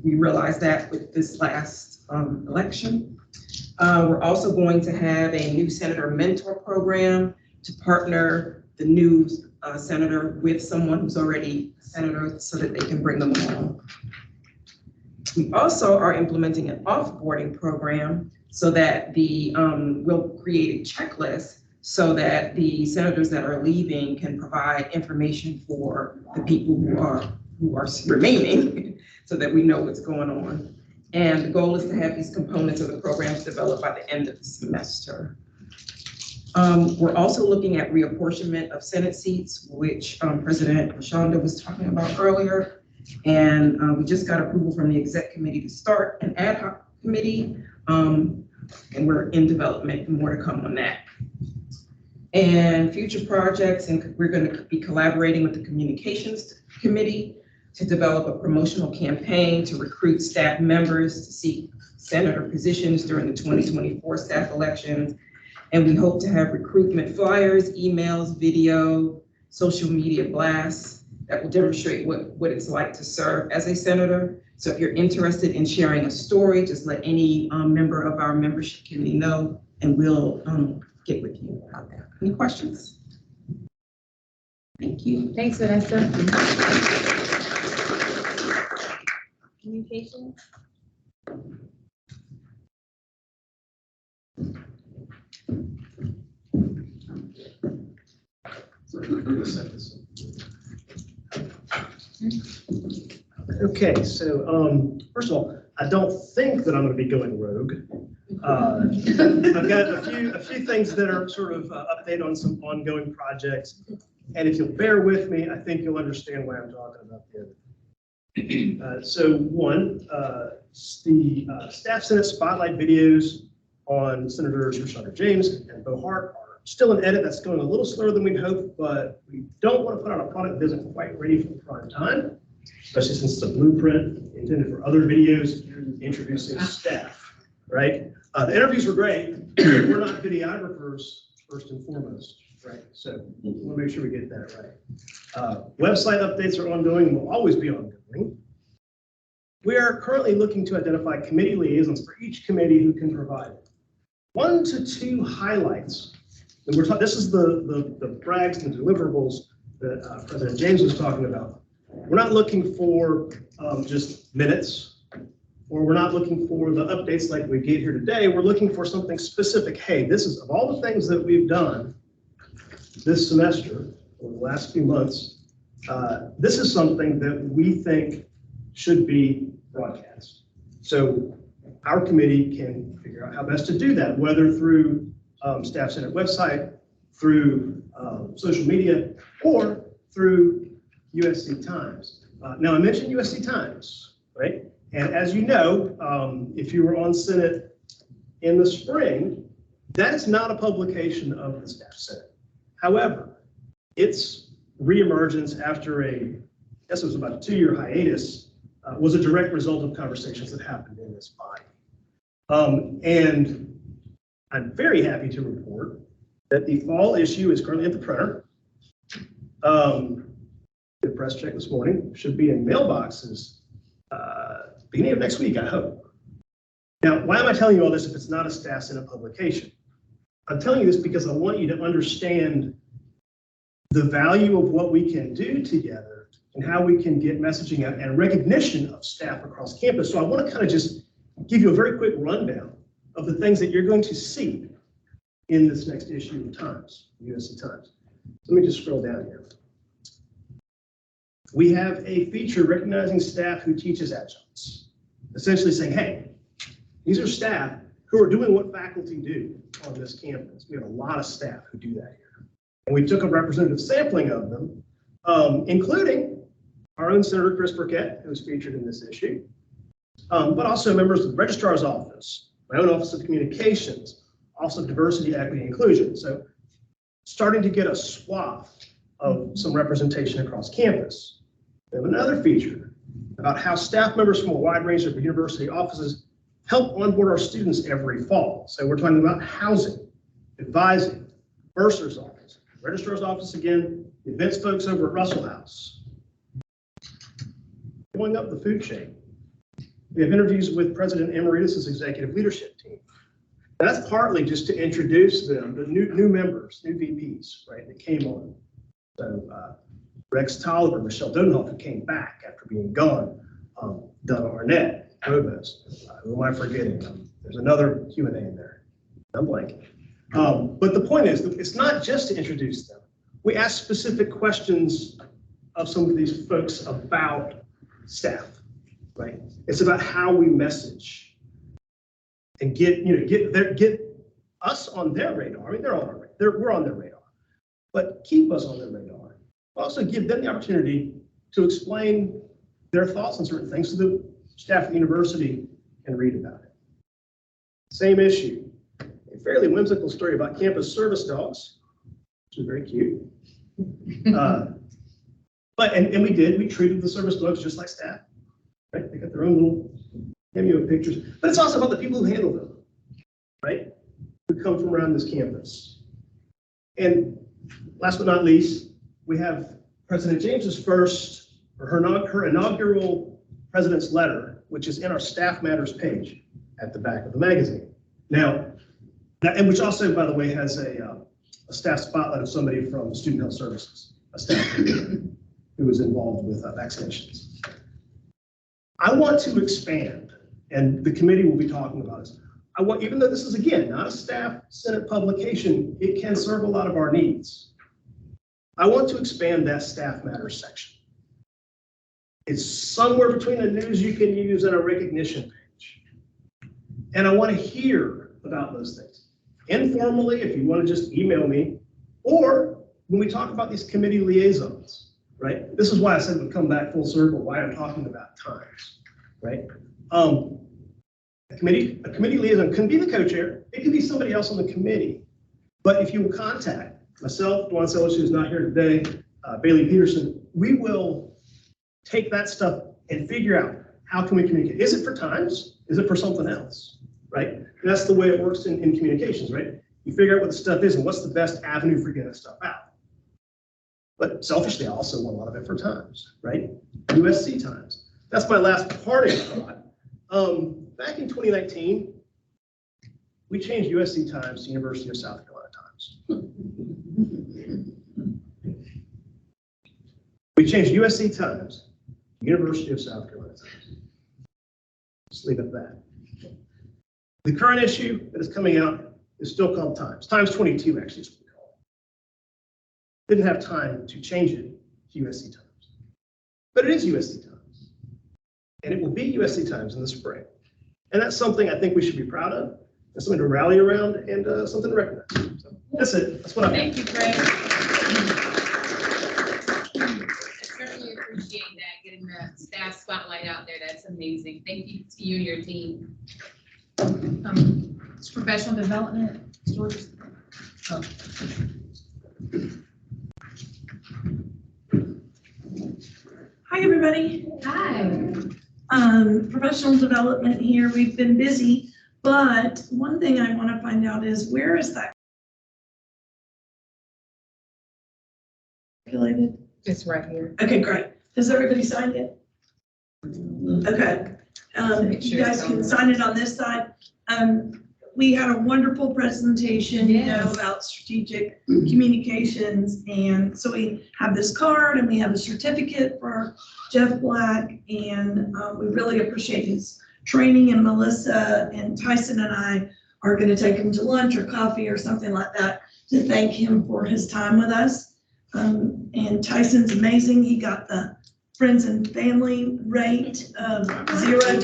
We realized that with this last election. We're also going to have a new senator mentor program to partner the new senator with someone who's already a senator so that they can bring them along. We also are implementing an offboarding program so that we'll create a checklist so that the senators that are leaving can provide information for the people who are remaining so that we know what's going on. And the goal is to have these components of the programs developed by the end of the semester. We're also looking at reapportionment of Senate seats, which President Rashonda was talking about earlier. And we just got approval from the exec committee to start an ad hoc committee. And we're in development and more to come on that. And future projects, and we're going to be collaborating with the communications committee to develop a promotional campaign to recruit staff members to seek senator positions during the 2024 staff elections. And we hope to have recruitment flyers, emails, video, social media blasts that will demonstrate what it's like to serve as a senator. So if you're interested in sharing a story, just let any member of our membership committee know, and we'll get with you about that. Any questions? Thank you. Thanks, Vanessa. Communication? Okay, so first of all, I don't think that I'm going to be going rogue. I've got a few things that are sort of update on some ongoing projects. And if you'll bear with me, I think you'll understand why I'm talking about the other. So one, the Staff Senate Spotlight videos on Senators Rashonda James and Bo Hart are still an edit that's going a little slower than we'd hoped, but we don't want to put out a product that isn't quite ready for prime time, especially since it's a blueprint intended for other videos introducing staff, right? The interviews were great. We're not videographers first and foremost, right? So we'll make sure we get that right. Website updates are ongoing and will always be ongoing. We are currently looking to identify committee liaisons for each committee who can provide 1 to 2 highlights. And this is the brags and deliverables that President James was talking about. We're not looking for just minutes, or we're not looking for the updates like we get here today. We're looking for something specific. Hey, this is, of all the things that we've done this semester, or the last few months, this is something that we think should be broadcast. So our committee can figure out how best to do that, whether through Staff Senate website, through social media, or through UofSC Times. Now, I mentioned UofSC Times, right? And as you know, if you were on Senate in the spring, that is not a publication of the Staff Senate. However, its reemergence after I guess it was about a 2-year hiatus, was a direct result of conversations that happened in this body. And I'm very happy to report that the fall issue is currently at the printer. The press check this morning should be in mailboxes beginning of next week, I hope. Now, why am I telling you all this if it's not a Staff Senate publication? I'm telling you this because I want you to understand the value of what we can do together and how we can get messaging out and recognition of staff across campus. So I want to kind of just give you a very quick rundown of the things that you're going to see in this next issue of Times, UofSC Times. Let me just scroll down here. We have a feature recognizing staff who teaches adjuncts, essentially saying, hey, these are staff who are doing what faculty do on this campus. We have a lot of staff who do that here. And we took a representative sampling of them, including our own Senator Chris Burkett, who was featured in this issue, but also members of the Registrar's Office, my own Office of Communications, Office of Diversity, Equity, and Inclusion. So starting to get a swath of some representation across campus. We have another feature about how staff members from a wide range of university offices help onboard our students every fall. So we're talking about housing, advising, bursar's office, registrar's office again, the events folks over at Russell House. Going up the food chain, we have interviews with President Emeritus's executive leadership team. That's partly just to introduce them, the new members, new VPs, right, that came on. So Rex Tolliver, Michelle Dodenhoff, who came back after being gone, Donna Arnett, Provost, who am I forgetting? There's another Q&A in there. I'm blanking. But the point is, it's not just to introduce them. We ask specific questions of some of these folks about staff, right? It's about how we message and get us on their radar. I mean, they're on our radar. We're on their radar, but keep us on their radar. Also give them the opportunity to explain their thoughts on certain things so the staff at the university can read about it. Same issue, a fairly whimsical story about campus service dogs, which is very cute. But we treated the service dogs just like staff, right? They got their own little cameo pictures, but it's also about the people who handle them, right? Who come from around this campus. And last but not least, we have President James's her inaugural president's letter, which is in our Staff Matters page at the back of the magazine. Now, and which also, by the way, has a staff spotlight of somebody from Student Health Services, a staff member who was involved with vaccinations. I want to expand, and the committee will be talking about this. Even though this is, again, not a Staff Senate publication, it can serve a lot of our needs. I want to expand that Staff Matters section. It's somewhere between a news you can use and a recognition page. And I want to hear about those things. Informally, if you want to just email me, or when we talk about these committee liaisons, right? This is why I said it would come back full circle, why I'm talking about Times, right? A committee liaison can be the co-chair, it can be somebody else on the committee, But if you will contact myself, Dwan Sellers, who's not here today, Bailey Peterson, we will take that stuff and figure out how can we communicate. Is it for times? Is it for something else, right? That's the way it works in communications, right? You figure out what the stuff is and what's the best avenue for getting that stuff out. But selfishly, I also want a lot of it for times, right? USC times. That's my last parting thought. Back in 2019, we changed USC times to University of South Carolina times. We changed USC times to University of South Carolina times. Just leave it at that. The current issue that is coming out is still called times. Times 22 actually is what we call it. Didn't have time to change it to USC times. But it is USC times. And it will be USC times in the spring. And that's something I think we should be proud of. It's something to rally around and something to recognize. So that's it. That's what I Thank you, Greg. I certainly appreciate that, getting the staff spotlight out there. That's amazing. Thank you to you and your team. Professional development, George. Oh. Hi, everybody. Hi. Professional development here. We've been busy, but one thing I want to find out is where is that calculated? It's right here. Okay, great. Has everybody signed it? Okay. You guys can sign it on this side. We had a wonderful presentation, you know, about strategic communications. And so we have this card and we have a certificate for Jeff Black. And we really appreciate his training. And Melissa and Tyson and I are going to take him to lunch or coffee or something like that to thank him for his time with us. And Tyson's amazing. He got the friends and family rate of $0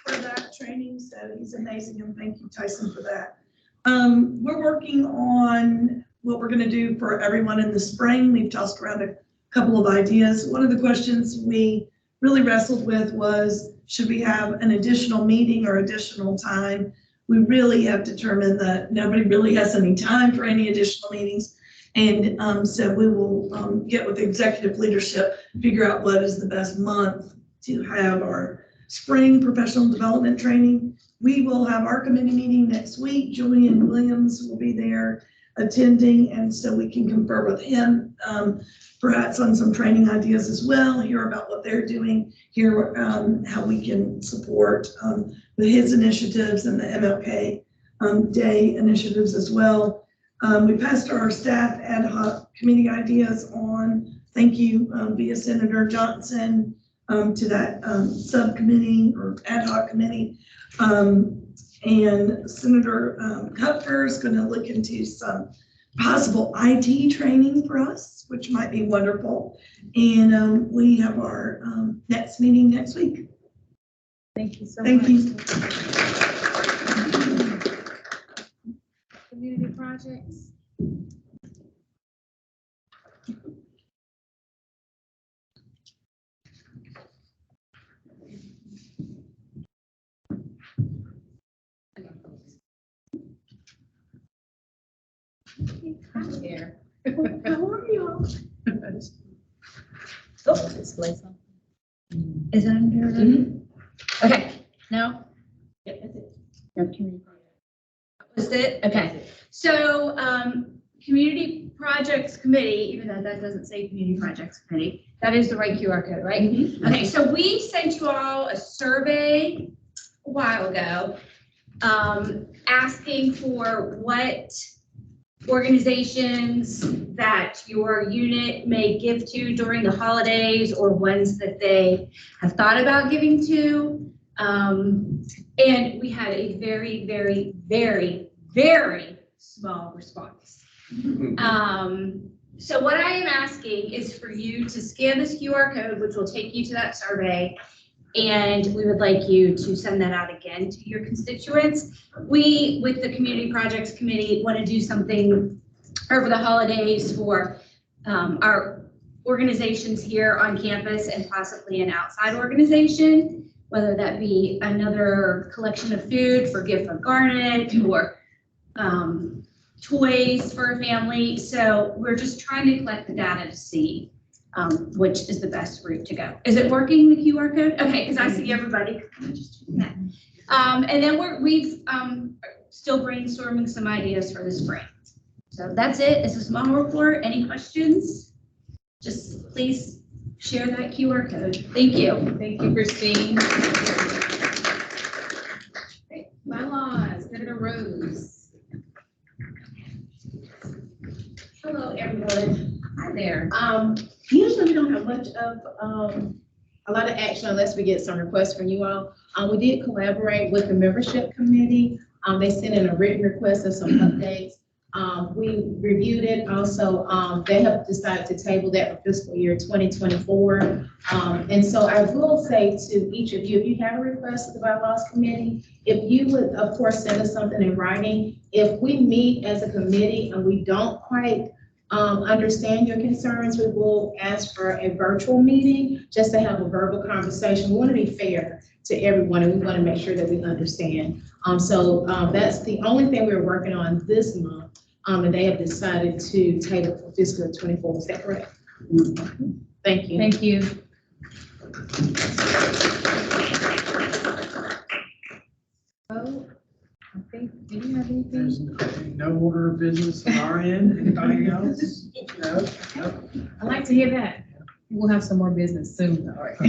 for that training. So he's amazing, and thank you, Tyson, for that. We're working on what we're going to do for everyone in the spring. We've tossed around a couple of ideas. One of the questions we really wrestled with was, should we have an additional meeting or additional time? We really have determined that nobody really has any time for any additional meetings. And so we will get with executive leadership, figure out what is the best month to have our spring professional development training. We will have our committee meeting next week. Julian Williams will be there attending, and so we can confer with him, perhaps on some training ideas as well, hear about what they're doing, hear how we can support his initiatives and the MLK Day initiatives as well. We passed our staff ad hoc committee ideas on. Thank you via Senator Johnson to that subcommittee or ad hoc committee. And Senator Kupfer is going to look into some possible IT training for us, which might be wonderful. And we have our next meeting next week. Thank you so much. Thank you. Community projects. Hi there. How are you? Oh, display something. Is that under? Okay, no? Yep, that's it. No community project. Was it? Okay. So, Community Projects Committee, even though that doesn't say Community Projects Committee, that is the right QR code, right? Mm-hmm. Okay, so we sent you all a survey a while ago, asking for what organizations that your unit may give to during the holidays or ones that they have thought about giving to. And we had a very, very, very, very small response. So what I am asking is for you to scan this QR code, which will take you to that survey. And we would like you to send that out again to your constituents. We, with the Community Projects Committee, want to do something over the holidays for our organizations here on campus and possibly an outside organization, whether that be another collection of food for Gift from Garnet or toys for a family. So we're just trying to collect the data to see which is the best route to go. Is it working, the QR code? Okay, because I see everybody. And then we've still brainstorming some ideas for the spring. So that's it. It's a small report. Any questions? Just please share that QR code. Thank you. Thank you, Christine. Okay, bylaws, Senator Rose. Hello, everyone. Hi there. Usually we don't have much of, a lot of action unless we get some requests from you all. We did collaborate with the membership committee. They sent in a written request of some updates. We reviewed it. Also, they have decided to table that for fiscal year 2024. And so I will say to each of you, if you have a request to the bylaws committee, if you would, of course, send us something in writing. If we meet as a committee and we don't quite understand your concerns, we will ask for a virtual meeting just to have a verbal conversation. We want to be fair to everyone, and we want to make sure that we understand. So that's the only thing we're working on this month, and they have decided to table for fiscal 24. Is that correct? Thank you. Thank you. Oh, I think, do you have anything? There's no order of business on our end. Anybody else? No? No? I'd like to hear that. We'll have some more business soon. All right.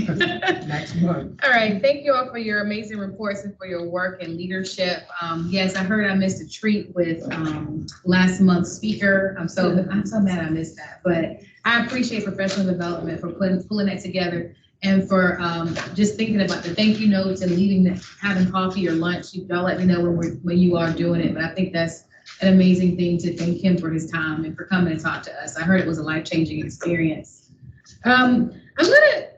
Next month. All right. Thank you all for your amazing reports and for your work and leadership. Yes, I heard I missed a treat with last month's speaker. I'm so mad I missed that, but I appreciate professional development for pulling that together and for just thinking about the thank you notes and leaving, having coffee or lunch. Y'all let me know when you are doing it, but I think that's an amazing thing to thank him for his time and for coming to talk to us. I heard it was a life-changing experience. I'm gonna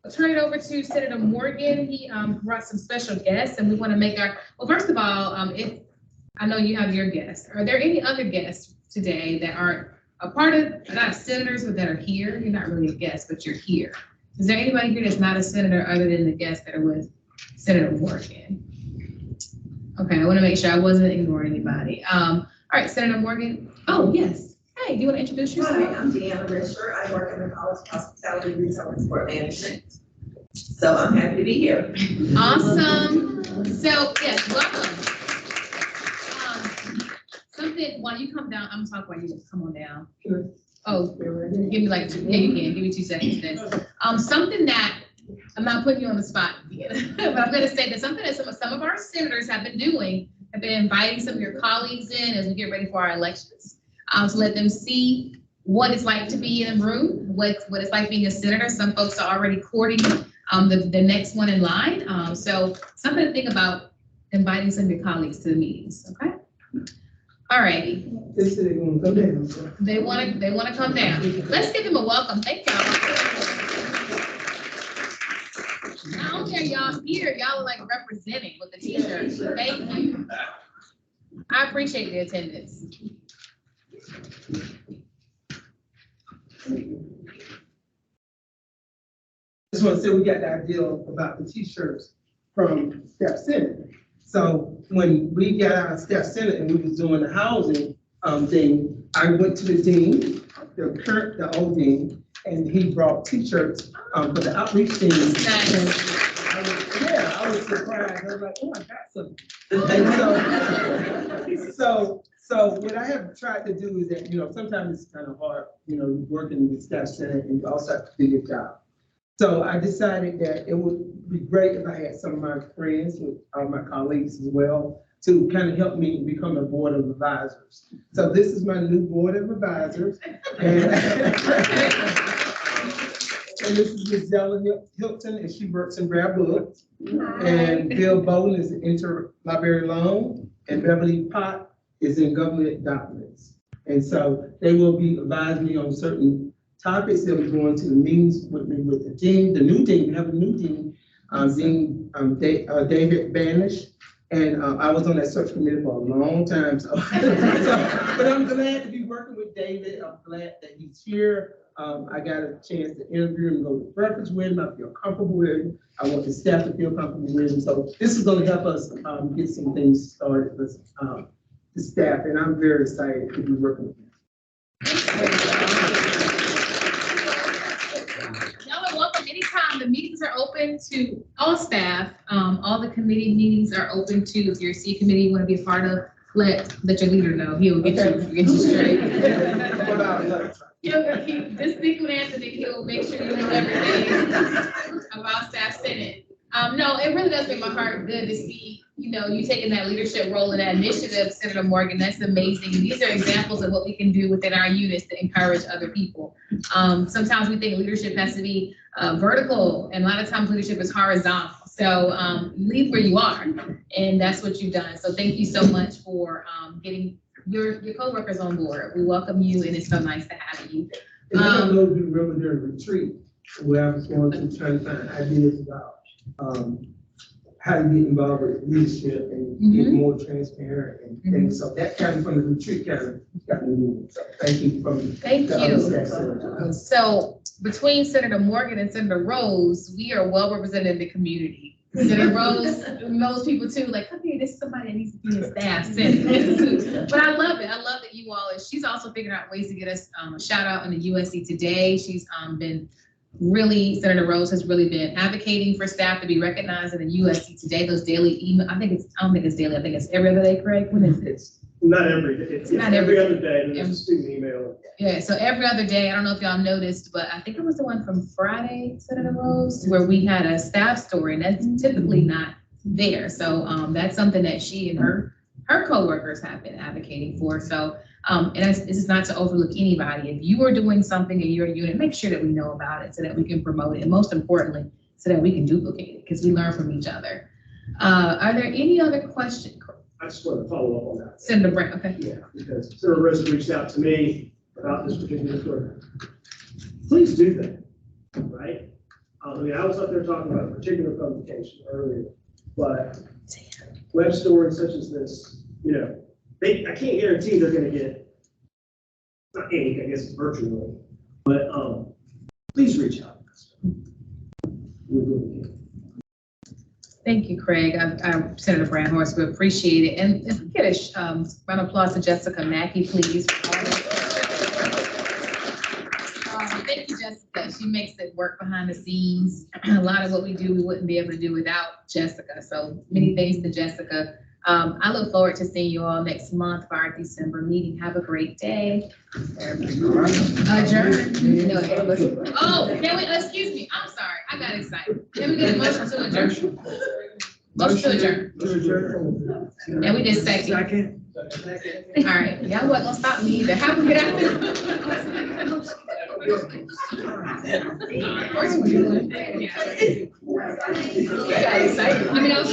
turn it over to Senator Morgan. He brought some special guests, and we want to make well, first of all, if I know you have your guests, are there any other guests today that aren't a part of, not senators, but that are here? You're not really a guest, but you're here. Is there anybody here that's not a senator other than the guests that are with Senator Morgan? Okay, I want to make sure I wasn't ignoring anybody. All right, Senator Morgan. Oh, yes. Hey, do you want to introduce yourself? Hi, I'm Deanna Risher. I work in the College Hospitality Retail and Sport Management. So I'm happy to be here. Awesome. So, yes, welcome. Something, while you come down, I'm talking while you just come on down. Sure. Oh, give me like, yeah, you can, give me 2 seconds then. Something that, I'm not putting you on the spot again, but I'm gonna say that something that some of our senators have been doing, have been inviting some of your colleagues in as we get ready for our elections, to let them see what it's like to be in a room, what it's like being a senator. Some folks are already courting the next one in line. So something to think about, inviting some of your colleagues to the meetings, okay? All righty. They said they're gonna come down. They want to come down. Let's give them a welcome. Thank y'all. Not only are y'all here, y'all are like representing with the t-shirts. Thank you. I appreciate the attendance. Just want to say we got the idea about the t-shirts from Staff Senate. So when we got out of Staff Senate and we was doing the housing thing, I went to the dean, the old dean, and he brought t-shirts for the outreach team. Nice. I was surprised. I was like, oh, I got some. So what I have tried to do is that, sometimes it's kind of hard, working with Staff Senate, and you also have to do your job. So I decided that it would be great if I had some of my friends, with all my colleagues as well, to kind of help me become a board of advisors. So this is my new board of advisors. And this is Ms. Zella Hilton, and she works in Rare Books. And Bill Bowden is interlibrary loan, and Beverly Pott is in government documents. And so they will be advising me on certain topics. They'll be going to the meetings with me with the dean, the new dean. We have a new dean, David Banish. And I was on that search committee for a long time. So, but I'm glad to be working with David. I'm glad that he's here. I got a chance to interview him, go to breakfast with him. I feel comfortable with him. I want the staff to feel comfortable with him. So this is going to help us get some things started. the staff, and I'm very excited to be working with them. Y'all are welcome anytime. The meetings are open to all staff. All the committee meetings are open to, if you're a C committee you want to be a part of, let your leader know. He'll get you straight. Just speak with Anthony. He'll make sure you know everything about Staff Senate. No, it really does make my heart good to see, you taking that leadership role in that initiative, Senator Morgan. That's amazing. And these are examples of what we can do within our units to encourage other people. Sometimes we think leadership has to be vertical, and a lot of times leadership is horizontal. So lead where you are, and that's what you've done. So thank you so much for getting your coworkers on board. We welcome you, and it's so nice to have you. And I don't know if you remember during retreat, where I was going to try to find ideas about how to get involved with leadership and get more transparent and things. So that kind of from the retreat kind of got me moving. So thank you Thank you. So between Senator Morgan and Senator Rose, we are well represented in the community. Senator Rose knows people too, like, okay, this is somebody that needs to be in staff Senate. But I love it. I love that you all, she's also figuring out ways to get us a shout out in the UofSC Today. She's been Senator Rose has really been advocating for staff to be recognized in the UofSC Today, those daily email. I don't think it's daily. I think it's every other day, Craig. When is it? Not every day. It's not every other day. And there's a student email. Yeah, so every other day. I don't know if y'all noticed, but I think it was the one from Friday, Senator Rose, where we had a staff story, and that's typically not there. So that's something that she and her coworkers have been advocating for. So and this is not to overlook anybody. If you are doing something in your unit, make sure that we know about it so that we can promote it, and most importantly, so that we can duplicate it, because we learn from each other. Are there any other questions? I just want to follow up on that. Senator Brown, okay. Yeah, because Senator Rose reached out to me about this particular program. Please do that, right? I I was up there talking about a particular publication earlier, but web stories such as this, I can't guarantee they're going to get, not any, I guess virtually, but please reach out. We really can. Thank you, Craig. Senator Brandhorst, we appreciate it. And if we get a round of applause to Jessica Mackey, please. Thank you, Jessica. She makes it work behind the scenes. A lot of what we do, we wouldn't be able to do without Jessica. So many thanks to Jessica. I look forward to seeing you all next month for our December meeting. Have a great day. Adjourn. No, can we, excuse me, I'm sorry, I got excited. Can we get a motion to adjourn? Motion to adjourn. And we did second. All right, y'all wasn't gonna stop me either. How we get out there? Of course we do. I got excited. I was